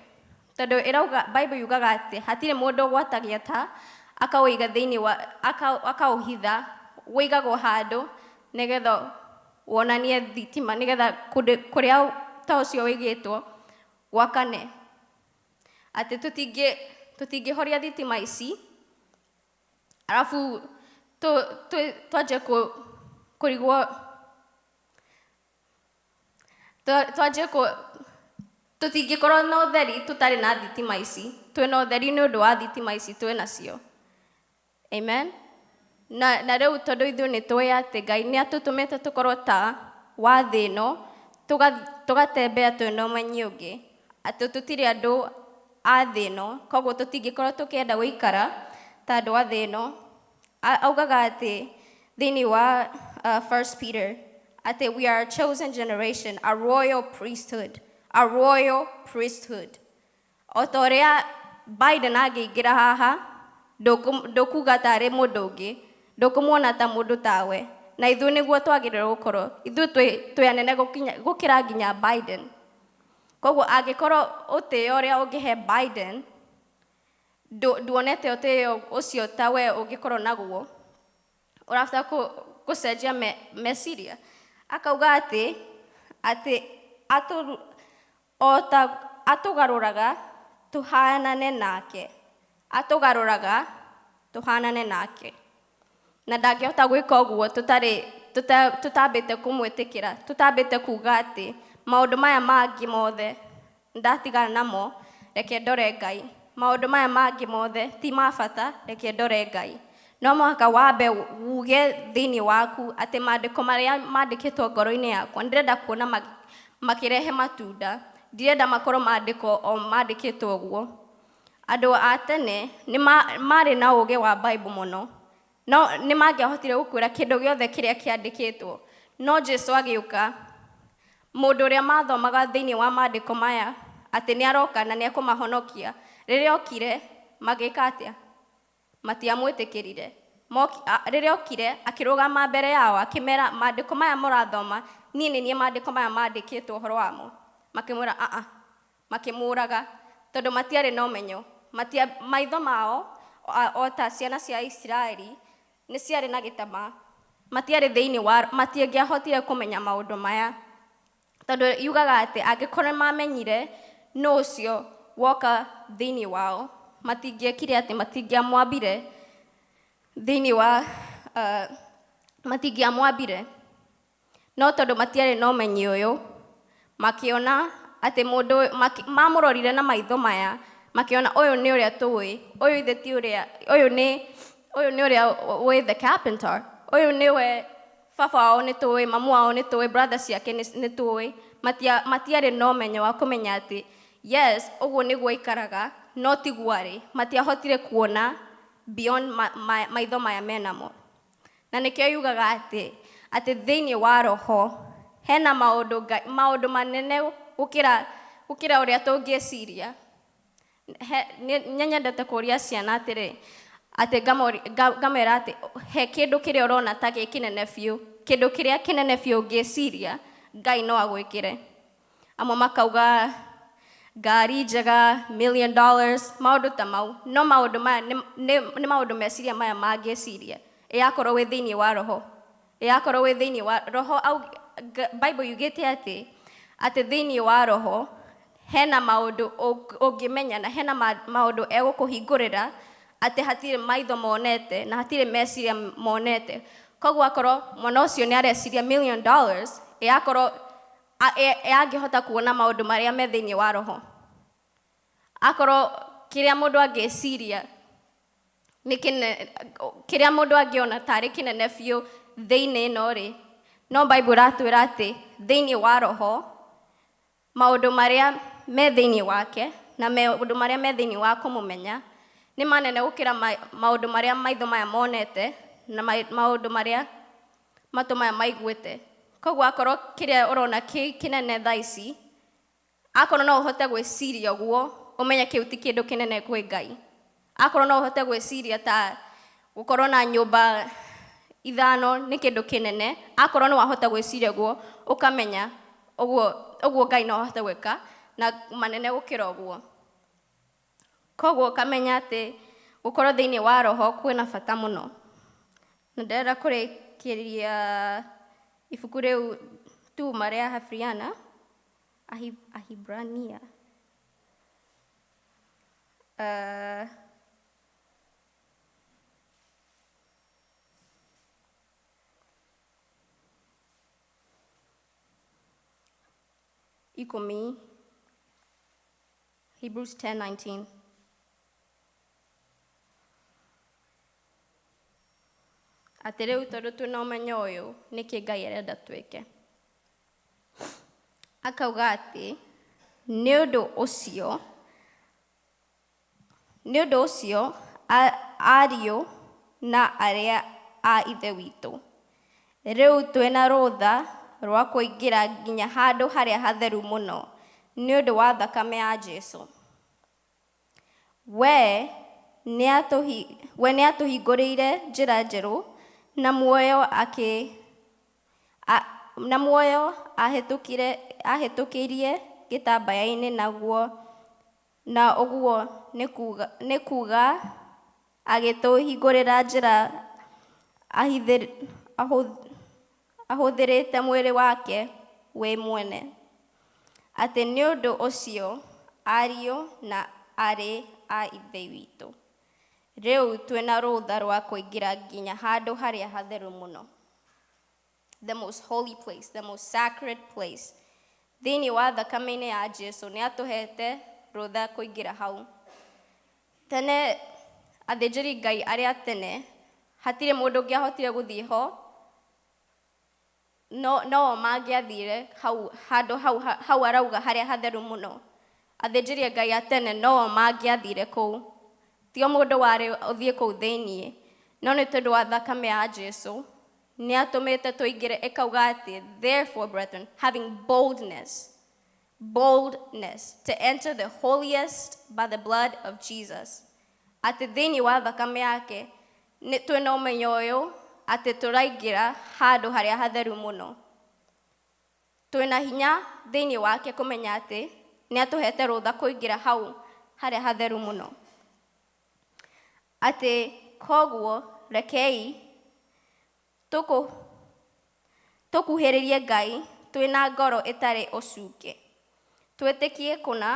Tondũ ĩrauga Bible yugaga atĩ hatirĩ mũndũ ũgwatagia ta akaũiga thĩinĩ wa akaũhitha, wĩigagwo handũ nĩgetha wonanie thitima, nĩgetha kũrĩa ta ũcio wĩigĩtwo gwakane. Atĩ tũtingĩhoria thitima ici arabu twanjie kũrigwo twanjie tũtingĩkorwo na ũtheri tũtarĩ na thitima ici, twĩna ũtheri nĩ ũndũ wa thitima ici twĩnacio. Amen. Na rĩu tondũ ithuĩ nĩ tũĩ atĩ Ngai nĩ atũtũmĩte tũkorwo ta wa thĩ ĩno, tũgatembea twĩna ũmenyi ũngĩ atĩ tũtirĩ andũ a thĩ ĩno, koguo tũtingĩkorwo tũkĩenda gũikara ta andũ a thĩ ĩno. Augaga atĩ thĩinĩ wa 1 Peter atĩ we are a chosen generation, a royal priesthood, a royal priesthood. O ta ũrĩa Biden angĩingĩra haha, ndũkuga ta arĩ mũndũ ũngĩ, ndũkũmuona ta mũndũ tawe. Na ithuĩ nĩguo twagĩrĩirwo gũkorwo, ithuĩ twĩ anene gũkĩra nginya Biden. Koguo angĩkorwo ũtĩo ũrĩa ũngĩhe Biden, nduonete ũtĩo ũcio tawe ũngĩkorwo naguo, ũrabatara gũcenjia meciria. Akauga atĩ atũgarũraga tũhanane nake. Atũgarũraga tũhanane nake. Na ndangĩhota gwĩka ũguo tũtambĩte kũmwĩtĩkĩra, tũtambĩte kuga atĩ maũndũ maya mangĩ mothe ndatigana namo, reke ndore Ngai. Maũndũ maya mangĩ mothe ti ma bata, reke ndore Ngai. No mũhaka wambe uge thĩinĩ waku atĩ maandĩko marĩa mandĩkĩtwo ngoro-inĩ yakwa ndĩrenda kuona makĩrehe matunda, ndirenda makorwo maandĩko o mandĩkĩtwo ũguo. Andũ a tene nĩ marĩ na ũũgĩ wa Bible mũno, no nĩ mangĩahotire gũkwĩra kĩndũ gĩothe kĩrĩa kĩandĩkĩtwo. No Jesũ agĩũka, mũndũ ũrĩa mathomaga thĩinĩ wa maandĩko maya atĩ nĩ aroka na nĩ ekũmahonokia, rĩrĩa okire magĩka atĩa? Matiamwĩtĩkĩrire. Rĩrĩa okire akĩrũgama mbere yao akĩmera maandĩko maya mũrathoma, niĩ nĩ niĩ maandĩko maya mandĩkĩtwo ũhoro wamo. Makĩmwĩra makĩmũraga tondũ matiarĩ na ũmenyo. Maitho mao o ta ciana cia Isiraeli nĩ ciarĩ na gĩtama, matiarĩ thĩinĩ wa matiangĩahotire kũmenya maũndũ maya tondũ yugaga atĩ angĩkorwo mamenyire no ũcio woka thĩinĩ wao matingĩekire atĩ matingĩamwambire thĩinĩ wa matingĩamwambire no tondũ matiarĩ na ũmenyi ũyũ makĩona atĩ mũndũ mamũrorire na maitho maya makĩona ũyũ nĩ ũrĩa tũĩ ũyũ ithe ti ũrĩa ũyũ nĩ ũrĩa wĩ the carpenter ũyũ nĩwe baba wao nĩ tũĩ mamu wao nĩ tũĩ brother ciake nĩ tũĩ matiarĩ na ũmenyo wa kũmenya atĩ yes ũguo nĩguo ikaraga no tiguo arĩ matiahotire kuona beyond maitho maya menamo na nĩkĩo yugaga atĩ thĩinĩ wa roho hena maũndũ manene gũkĩra ũrĩa tũngĩciria nyendete kũria ciana atĩrĩ atĩ ngamera atĩ he kĩndũ kĩrĩa ũrona ta gĩ kĩnene biũ kĩndũ kĩrĩa kĩnene biũ ũngĩciria Ngai no agwĩkĩre amwe makauga ngari njega $1 million maũndũ ta mau no maũndũ maya nĩ maũndũ meciria maya mangĩciria yakorwo wĩ thĩinĩ wa roho yakorwo wĩ thĩinĩ wa roho Bible yugĩte atĩ thĩinĩ wa roho hena maũndũ ũngĩmenya na hena maũndũ egũkũhingũrĩra atĩ hatirĩ maitho monete na hatirĩ meciria monete koguo akorwo mwana ũcio nĩ areciria $1 million yakorwo angĩhota kuona maũndũ marĩa me thĩinĩ wa roho akorwo kĩrĩa mũndũ angĩciria nĩ kĩrĩa mũndũ angĩona tarĩ kĩnene biũ thĩinĩ ĩno rĩ no Bible ratwĩra atĩ thĩinĩ wa roho maũndũ marĩa me thĩinĩ wake na maũndũ marĩa me thĩinĩ wa kũmũmenya nĩ manene gũkĩra maũndũ marĩa maitho maya monete na maũndũ marĩa matũ maya maiguĩte koguo akorwo kĩrĩa ũrona kĩnene thaa ici akorwo no ũhote gwĩciria ũguo ũmenye kĩu ti kĩndũ kĩnene kwĩ Ngai akorwo no ũhote gwĩciria ta gũkorwo na nyũmba 5 nĩ kĩndũ kĩnene akorwo no wahota gwĩciria ũguo ũkamenya ũguo Ngai no ahote gwĩka na manene gũkĩra ũguo koguo ũkamenya atĩ gũkorwo thĩinĩ wa roho kwĩna bata mũno na ndĩrenda kũrĩkĩria ibuku rĩu tu marĩa Habriana Ahibrania ikumi Hebrews 10:19 atĩ rĩu tondũ twĩna ũmenyo ũyũ nĩkĩ Ngai arenda twĩke akauga atĩ nĩ ũndũ ũcio ariũ na arĩa a ithe witũ rĩu twĩna rũtha rwa kũingĩra nginya handũ harĩa hatheru mũno nĩ ũndũ wa thakame ya Jesũ we nĩatũhingũrĩire njĩra njerũ na muoyo ahĩtũkĩirie gĩtambaya-inĩ naguo na ũguo nĩ kuga agĩtũhingũrĩra njĩra ahũthĩrĩte mwĩrĩ wake we mwene atĩ nĩ ũndũ ũcio ariũ na arĩ a ithe witũ rĩu twĩna rũtha rwa kũingĩra nginya handũ harĩa hatheru mũno the most holy place the most sacred place thĩinĩ wa thakame-inĩ ya Jesũ nĩ atũhete rũtha kũingĩra hau tene athĩnjĩri Ngai arĩa tene hatirĩ mũndũ ũngĩahotire gũthiĩ ho no mangĩathire handũ hau arauga harĩa hatheru mũno athĩnjĩri Ngai a tene no mangĩathire kũu tio mũndũ warĩ ũthiĩ kũu thĩinĩ no nĩ tondũ wa thakame ya Jesũ nĩ atũmĩte tũingĩre ĩkauga atĩ therefore brethren having boldness to enter the holiest by the blood of Jesus atĩ thĩinĩ wa thakame yake nĩ twĩna ũmenyo ũyũ atĩ tũraingĩra handũ harĩa hatheru mũno twĩna hinya thĩinĩ wake kũmenya atĩ nĩ atũhete rũtha kũingĩra hau harĩa hatheru mũno atĩ koguo rekei tũkuhĩrĩrie Ngai twĩna ngoro ĩtarĩ ũcuuke, twĩtĩkie kũna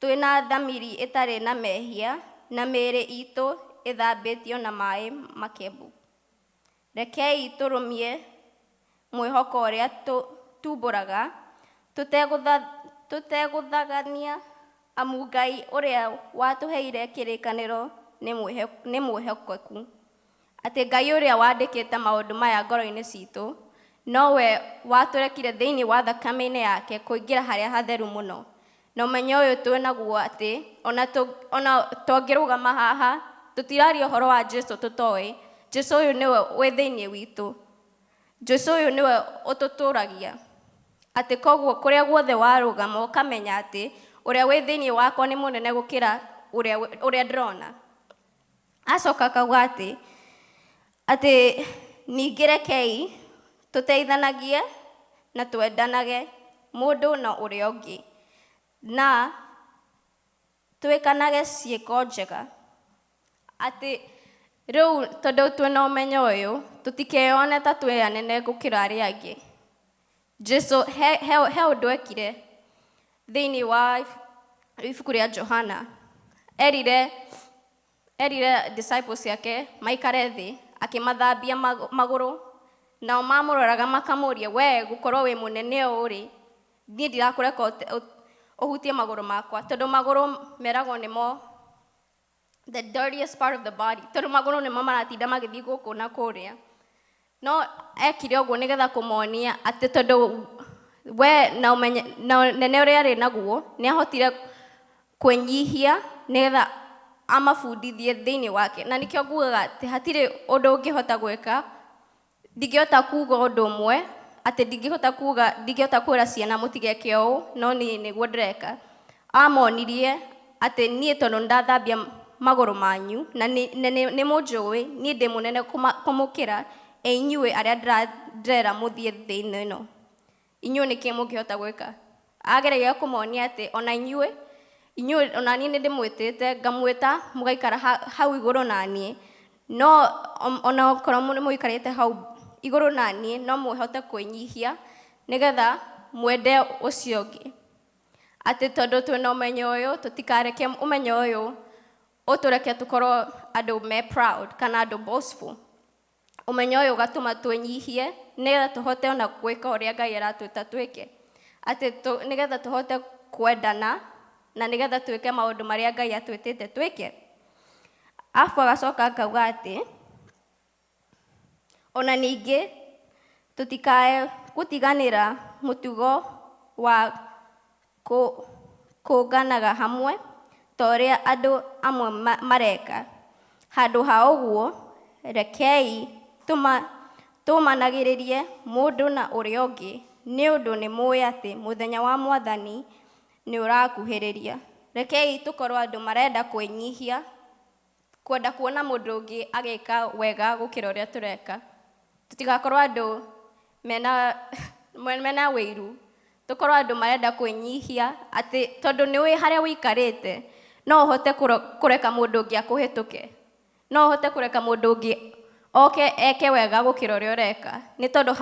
twĩna thamiri ĩtarĩ na mehia, na mĩĩrĩ itũ ĩthambĩtio na maĩ makembu. Rekei tũrũmie mwĩhoko ũrĩa tumbũraga, tũtegũthagania, amu Ngai ũrĩa watũheire kĩrĩkanĩro nĩ mwĩhokeku. Atĩ Ngai ũrĩa wandĩkĩte maũndũ maya ngoro-inĩ citũ, nowe watũrekire thĩinĩ wa thakame-inĩ yake kũingĩra harĩa hatheru mũno. Na ũmenyo ũyũ twĩnaguo atĩ ona tũngĩrũgama haha, tũtiraria ũhoro wa Jesũ tũtoĩ. Jesũ ũyũ nĩwe wĩ thĩinĩ witũ. Jesũ ũyũ nĩwe ũtũtũragia. Atĩ koguo kũrĩa guothe warũgama ũkamenya atĩ ũrĩa wĩ thĩinĩ wakwa nĩ mũnene gũkĩra ũrĩa ndĩrona. Acoka akauga atĩ ningĩ rekei tũteithanagie na twendanage mũndũ na ũrĩa ũngĩ, na twĩkanage ciĩko njega. Atĩ rĩu tondũ twĩna ũmenyo ũyũ, tũtikeyone ta twĩ anene gũkĩra arĩa angĩ. Jesũ he ũndũ ekire thĩinĩ wa ibuku rĩa Johana. Erire disciples ciake maikare thĩ, akĩmathambia magũrũ, nao mamũroraga makamũria, we gũkorwo wĩ mũnene ũũ rĩ, niĩ ndirakũreka ũhutie magũrũ makwa, tondũ magũrũ meragwo nĩmo the dirtiest part of the body, tondũ magũrũ nĩmo maratinda magĩthiĩ gũkũ na kũrĩa. No ekire ũguo nĩgetha kũmonia atĩ tondũ we na nene ũrĩa arĩ naguo nĩahotire kwĩnyihia nĩgetha amabundithie thĩinĩ wake. Na nĩkĩo ngugaga atĩ hatirĩ ũndũ ũngĩhota gwĩka, ndingĩhota kuuga ũndũ ũmwe, atĩ ndingĩhota kwĩra ciana mũtigeke ũũ, no niĩ nĩguo ndĩreka. Amonirie atĩ niĩ tondũ ndathambia magũrũ manyu na nĩ mũnjũĩ niĩ ndĩ mũnene kũmũkĩra inyuĩ arĩa ndĩrera mũthiĩ thĩ ĩno, inyuĩ nĩkĩ mũngĩhota gwĩka. Ageragia kũmonia atĩ ona inyuĩ ona niĩ nĩndĩmwĩtĩte, ngamwĩta mũgaikara hau igũrũ na niĩ, no ona okorwo mũikarĩte hau igũrũ na niĩ, no mũhote kwĩnyihia nĩgetha mwende ũcio ũngĩ. Atĩ tondũ twĩna ũmenyo ũyũ, tũtikareke ũmenyo ũyũ ũtũreke tũkorwo andũ me proud kana andũ boastful. Ũmenyo ũyũ ũgatũma twĩnyihie nĩgetha tũhote ona gwĩka ũrĩa Ngai aratwĩta twĩke. Atĩ nĩgetha tũhote kwendana na nĩgetha twĩke maũndũ marĩa Ngai atwĩtĩte twĩke. Afu agacoka akauga atĩ ona ningĩ tũtikae gũtiganĩra mũtugo wa kũnganaga hamwe ta ũrĩa andũ amwe mareka. Handũ ha ũguo, rekei tũmanagĩrĩrie mũndũ na ũrĩa ũngĩ, nĩ ũndũ nĩ mũĩ atĩ mũthenya wa Mwathani nĩ ũrakuhĩrĩria. Rekei tũkorwo andũ marenda kwĩnyihia, kwenda kuona mũndũ ũngĩ agĩka wega gũkĩra ũrĩa tũreka. Tũtigakorwo andũ mena wĩiru, tũkorwo andũ marenda kwĩnyihia, atĩ tondũ nĩũĩ harĩa wĩikarĩte no ũhote kũreka mũndũ ũngĩ akũhĩtũke, no ũhote kũreka mũndũ ũngĩ oke eke wega gũkĩra ũrĩa ũreka, nĩ tondũ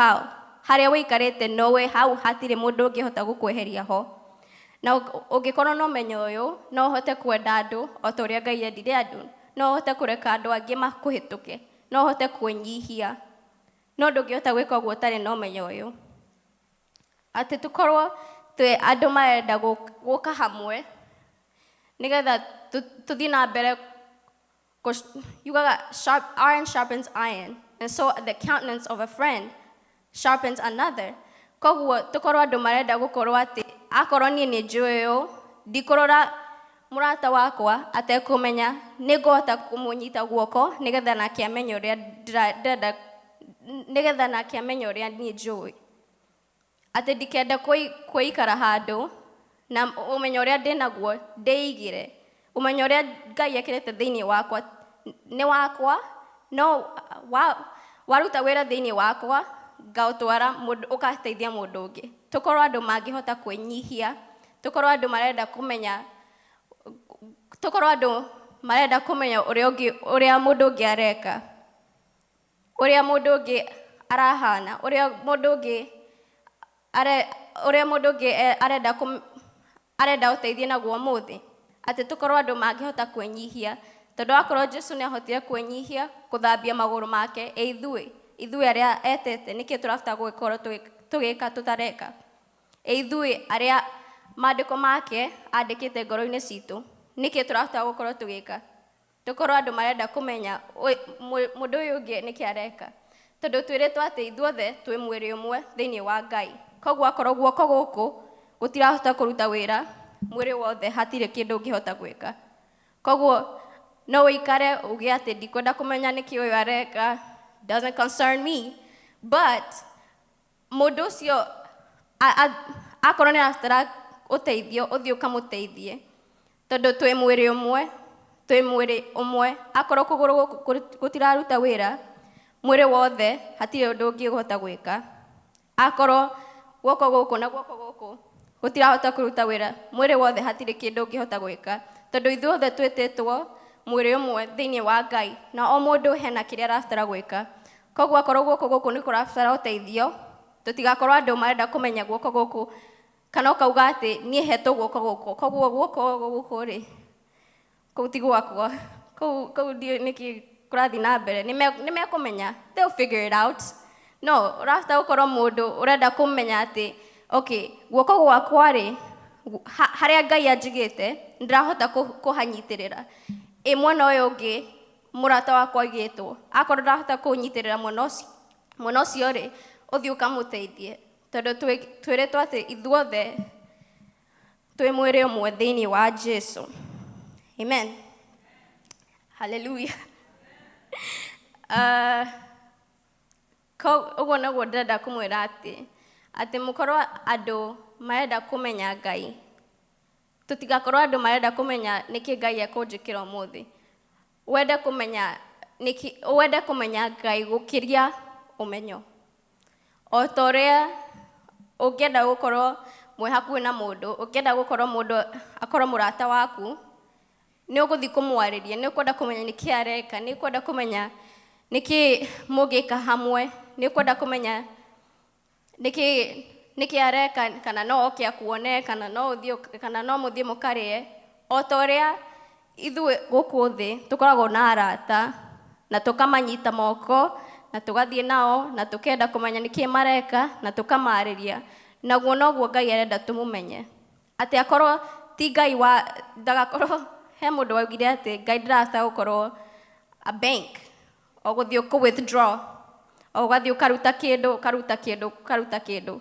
harĩa wĩikarĩte nĩũĩ hau hatirĩ mũndũ ũngĩhota gũkweheria ho. Na ũngĩkorwo na ũmenyo ũyũ, no ũhote kwenda andũ o ta ũrĩa Ngai endire andũ, no ũhote kũreka andũ angĩ makũhĩtũke, no ũhote kwĩnyihia, no ndũngĩhota gwĩka ũguo ũtarĩ na ũmenyo ũyũ. Atĩ tũkorwo twĩ andũ marenda gũka hamwe nĩgetha tũthiĩ na mbere. Yugaga iron sharpens iron, and so the countenance of a friend sharpens another. Koguo tũkorwo andũ marenda gũkorwo atĩ akorwo niĩ nĩ njũĩ ũũ, ndikũrora mũrata wakwa atekũmenya, nĩngũhota kũmũnyita guoko nĩgetha nake amenye ũrĩa ndĩrenda, nĩgetha nake amenye ũrĩa niĩ njũĩ. Atĩ ndikenda kwĩikara handũ na ũmenyo ũrĩa ndĩnaguo ndĩigĩre. Ũmenyo ũrĩa Ngai ekĩrĩte thĩinĩ wakwa nĩ wakwa, no waruta wĩra thĩinĩ wakwa ngaũtwara ũgateithia mũndũ ũngĩ. Tũkorwo andũ mangĩhota kwĩnyihia, tũkorwo andũ marenda kũmenya, ũrĩa mũndũ ũngĩ areka. ũrĩa mũndũ ũngĩ arahana, ũrĩa mũndũ ũngĩ arenda ũteithie naguo mũthĩ, atĩ tũkorwo andũ mangĩhota kwĩnyihia, tondũ akorwo Jesũ nĩahotire kwĩnyihia kũthambia magũrũ make, ithuĩ arĩa etete nĩkĩ tũrabata gũkorwo tũgĩka tũtareka, ithuĩ arĩa maandĩko make andĩkĩte ngoro-inĩ citũ nĩkĩ tũrabata gũkorwo tũgĩka, tũkorwo andũ marenda kũmenya mũndũ ũyũ ũngĩ nĩkĩ areka, tondũ twĩrĩtwo atĩ ithuothe twĩ mwĩrĩ ũmwe thĩinĩ wa Ngai. Koguo akorwo guoko gũkũ gũtirahota kũruta wĩra, mwĩrĩ wothe hatirĩ kĩndũ ũngĩhota gwĩka. Koguo no ũikare uge atĩ ndikwenda kũmenya nĩkĩ ũyũ areka, doesn't concern me, but mũndũ ũcio akorwo nĩ arabatara ũteithio, ũthiĩ ũkamũteithie, tondũ twĩ mwĩrĩ ũmwe, akorwo kũgũrũ gũkũ gũtiraruta wĩra, mwĩrĩ wothe hatirĩ ũndũ ũngĩhota gwĩka. Akorwo guoko gũkũ na guoko gũkũ gũtirahota kũruta wĩra, mwĩrĩ wothe hatirĩ kĩndũ ũngĩhota gwĩka, tondũ ithuothe twĩtĩtwo mwĩrĩ ũmwe thĩinĩ wa Ngai, na o mũndũ hena kĩrĩa arabatara gwĩka. Koguo akorwo guoko gũkũ nĩ kũrabatara ũteithio, tũtigakorwo andũ marenda kũmenya guoko gũkũ, kana ũkauga atĩ niĩ hetwo guoko gũkũ, koguo guoko gũkũ rĩ, kũu ti gwakwa, kũu ndiũĩ nĩkĩ kũrathiĩ na mbere, nĩmekũmenya, they'll figure it out. No, ũrabata gũkorwo mũndũ ũrenda kũmenya atĩ okay, guoko gwakwa rĩ, harĩa Ngai anjigĩte ndirahota kũhanyitĩrĩra, mwena ũyũ ũngĩ mũrata wakwa aigĩtwo, akorwo ndarahota kũnyitĩrĩra mwena ũcio rĩ, ũthiĩ ũkamũteithie, tondũ twĩrĩtwo atĩ ithuothe twĩ mwĩrĩ ũmwe thĩinĩ wa Jesũ. Amen. Hallelujah. Ũguo naguo ndĩrenda kũmwĩra atĩ mũkorwo andũ marenda kũmenya Ngai, tũtigakorwo andũ marenda kũmenya nĩkĩ Ngai ekũnjĩkĩra ũmũthĩ, wende kũmenya Ngai gũkĩria ũmenyo. O ta ũrĩa ũngĩenda gũkorwo mwĩ hakuhĩ na mũndũ, ũngĩenda gũkorwo mũndũ akorwo mũrata waku, nĩ ũgũthiĩ kũmwarĩria, nĩ ũkwenda kũmenya nĩkĩ areka, nĩ ũkwenda kũmenya nĩkĩ mũngĩka hamwe, nĩ ũkwenda kũmenya nĩkĩ areka, kana no oke akuone, kana no mũthiĩ mũkarĩe. O ta ũrĩa ithuĩ gũkũ thĩ tũkoragwo na arata, na tũkamanyita moko, na tũgathiĩ nao, na tũkenda kũmenya nĩkĩ mareka, na tũkamarĩria, naguo noguo Ngai arenda tũmũmenye. Atĩ akorwo ti Ngai ndagakorwo, he mũndũ waugire atĩ Ngai ndarahota gũkorwo a bank, o gũthiĩ withdraw, o ũgathiĩ ũkaruta kĩndũ.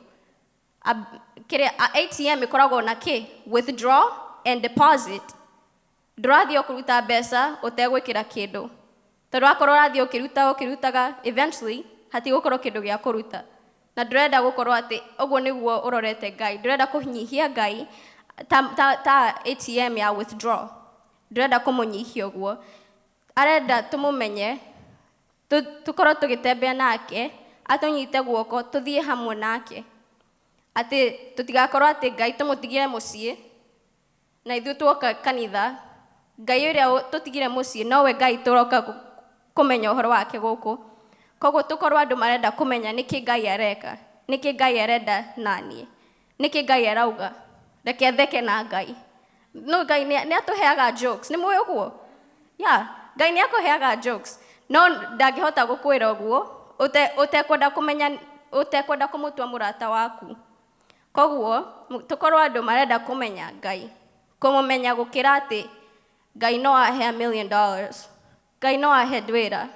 ATM ĩkoragwo na withdraw and deposit. Ndũrathiĩ kũruta mbeca ũtegwĩkĩra kĩndũ, tondũ akorwo ũrathiĩ ũkĩrutaga, eventually hatigũkorwo kĩndũ gĩa kũruta. Na ndũrenda gũkorwo atĩ ũguo nĩguo ũrorete Ngai, ndũrenda kũnyihia Ngai ta ATM ya withdraw, ndũrenda kũmũnyihia ũguo. Arenda tũmũmenye, tũkorwo tũgĩtembea nake, atũnyite guoko, tũthiĩ hamwe nake, atĩ tũtigakorwo atĩ Ngai tũmũtigire mũciĩ, na ithuĩ tuoka kanitha, Ngai ũrĩa tũtigire mũciĩ nowe Ngai tũroka kũmenya ũhoro wake gũkũ. Koguo tũkorwo andũ marenda kũmenya nĩkĩ Ngai areka, nĩkĩ Ngai arenda naniĩ, nĩkĩ Ngai arauga, reke theke na Ngai. No, Ngai nĩ atũheaga jokes, nĩ mũĩ ũguo? Ngai nĩ akũheaga jokes, no ndangĩhota gũkwĩra ũguo ũtekwenda kũmenya, ũtekwenda kũmũtua mũrata waku. Koguo tũkorwo andũ marenda kũmenya Ngai, kũmũmenya gũkĩra atĩ Ngai no ahe $1 million, Ngai no ahe ndwĩra,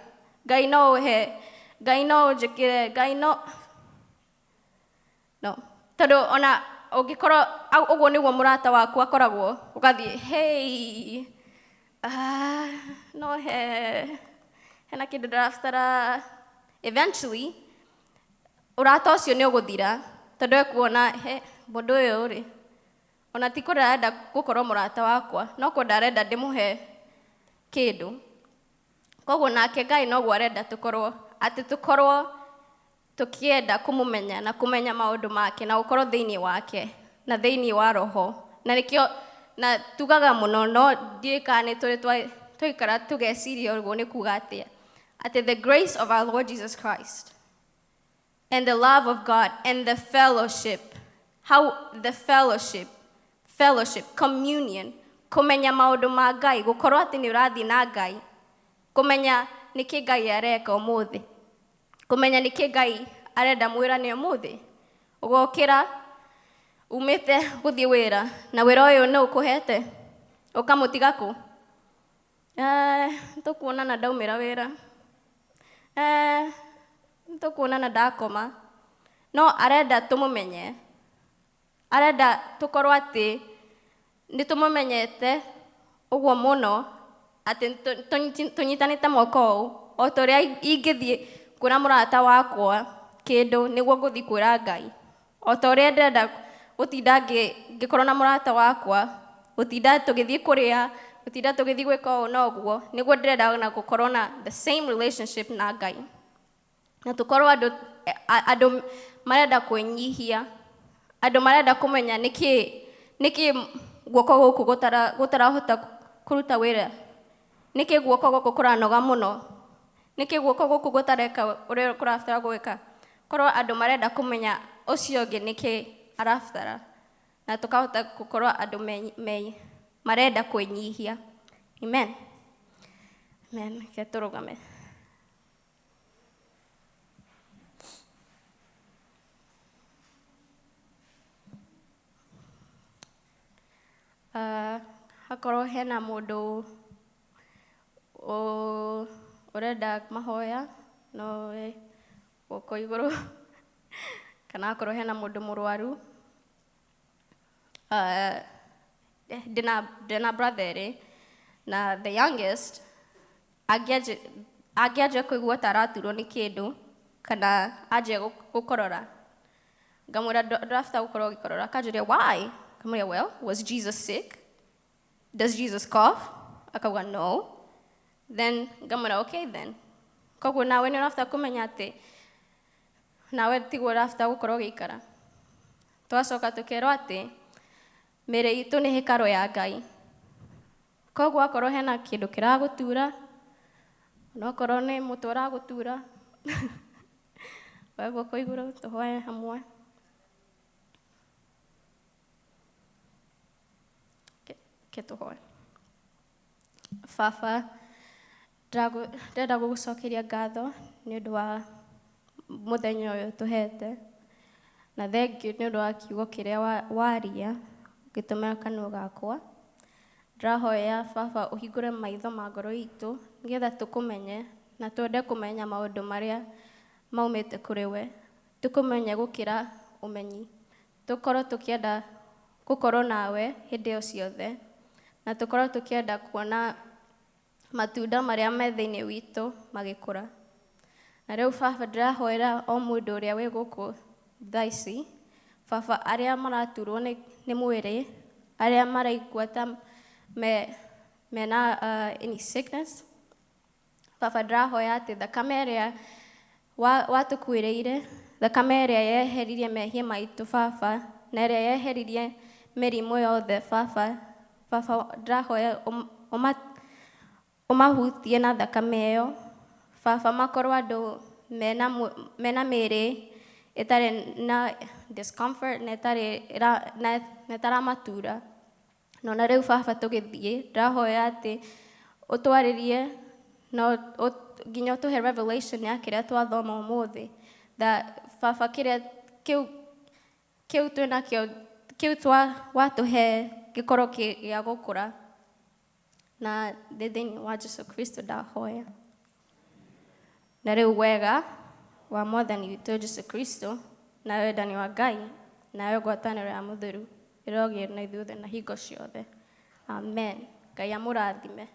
Ngai no ũnjĩkĩre, Ngai no, tondũ ona ũngĩkorwo ũguo nĩguo mũrata waku akoragwo, ũgathiĩ hey, no hena kĩndũ ndĩrabatara, eventually ũrata ũcio nĩ ũgũthira, tondũ ekuona mũndũ ũyũ rĩ, ona ti kũrĩa arenda gũkorwo mũrata wakwa, no kwenda arenda ndĩmũhe kĩndũ. Koguo nake Ngai noguo arenda tũkorwo tũkĩenda kũmũmenya na kũmenya maũndũ make, na gũkorwo thĩinĩ wake na thĩinĩ wa roho. Na nĩkĩo na tugaga mũno, no ndiũĩ kana nĩ tũikara tũgeciria ũguo nĩ kuga atĩa, atĩ the grace of our Lord Jesus Christ and the love of God and the fellowship, communion, kũmenya maũndũ ma Ngai, gũkorwo atĩ nĩ ũrathiĩ na Ngai, kũmenya nĩkĩ Ngai areka ũmũthĩ, kũmenya nĩkĩ Ngai arenda mwĩrane ũmũthĩ, ũgokĩra umĩte gũthiĩ wĩra na wĩra ũyũ nĩ ũkũhete ũkamũtiga kũ? Tũkuonana ndaumĩra wĩra, tũkuonana ndakoma. No arenda tũmũmenye, arenda tũkorwo atĩ nĩ tũmũmenyete ũguo mũno atĩ tũnyitanĩte moko ũũ, o ta ũrĩa ingĩthiĩ kwĩra mũrata wakwa kĩndũ nĩguo ngũthiĩ kwĩra Ngai, o ta ũrĩa ndĩrenda gũtinda ngĩkorwo na mũrata wakwa, gũtinda tũgĩthiĩ kũrĩa, gũtinda tũgĩthiĩ gwĩka ũũ na ũguo, nĩguo ndĩrenda na gũkorwo na the same relationship na Ngai. Na tũkorwo andũ marenda kwĩnyihia, andũ marenda kũmenya nĩkĩ guoko gũkũ gũtarahota kũruta wĩra, nĩkĩ guoko gũkũ kũranoga mũno, nĩkĩ guoko gũkũ gũtareka ũrĩa kũrabatara gwĩka. Korwo andũ marenda kũmenya ũcio ũngĩ nĩkĩ arabatara, na tũkahota gũkorwo andũ marenda kwĩnyihia. Amen. Amen. Ke tũrũgame. Hakorwo hena mũndũ ũrenda mahoya no guoko igũrũ, kana hakorwo hena mũndũ mũrwaru. Ndĩna brother erĩ, na the youngest angĩanjia kũigua ta araturwo nĩ kĩndũ kana anjia gũkorora, ngamwĩra ndũrabatara gũkorwo ũgĩkorora. Akanjũria why? Ngamwĩra well, was Jesus sick? Does Jesus cough? Akauga no. Then ngamwĩra okay then. Koguo nawe nĩ ũrabatara kũmenya atĩ nawe tiguo ũrabatara gũkorwo ũgĩikara. Twacoka tũkerwo atĩ mĩĩrĩ itũ nĩ hĩkarũ ya Ngai. Koguo akorwo hena kĩndũ kĩragũtura, onokorwo nĩ mũtwe ũragũtura, oya guoko igũrũ tũhoe hamwe. Ke tũhoe. Baba, ndĩrenda gũgũcokeria ngatho nĩ ũndũ wa mũthenya ũyũ tũhete, na thengiũ nĩ ũndũ wa kiugo kĩrĩa waria ũgĩtũmĩra kanua gakwa. Ndĩrahoya Baba ũhingũre maitho ma ngoro itũ nĩgetha tũkũmenye na twende kũmenya maũndũ marĩa maumĩte kũrĩ we, tũkũmenye gũkĩra ũmenyi, tũkorwo tũkĩenda gũkorwo nawe hĩndĩ o ciothe, na tũkorwo tũkĩenda kuona matunda marĩa me thĩinĩ witũ magĩkũra. Na rĩu Baba ndĩrahoera o mũndũ ũrĩa wĩ gũkũ thaa ici, Baba, arĩa maraturwo nĩ mwĩrĩ, arĩa maraigua ta mena any sickness, Baba ndĩrahoya atĩ thakame ĩrĩa watũkuĩrĩire, thakame ĩrĩa yeheririe mehia maitũ Baba, na ĩrĩa yeheririe mĩrimũ yothe Baba, ndĩrahoya ũmahutie na thakame ĩyo Baba, makorwo andũ mena mĩĩrĩ ĩtarĩ na discomfort na ĩtaramatura. No na rĩu Baba tũgĩthiĩ, ndĩrahoya atĩ ũtwarĩrie na nginya ũtũhe revelation ya kĩrĩa twathoma ũmũthĩ, Baba, kĩu twĩnakĩo, kĩu watũhe gĩkorwo gĩa gũkũra, na thĩinĩ wa Jesũ Kristo ndahoya. Na rĩu wega wa Mwathani witũ Jesũ Kristo na wendani wa Ngai na ngwatanĩro ya Mũtheru ĩrogĩe na ithuothe na hingo ciothe. Amen. Ngai amũrathime.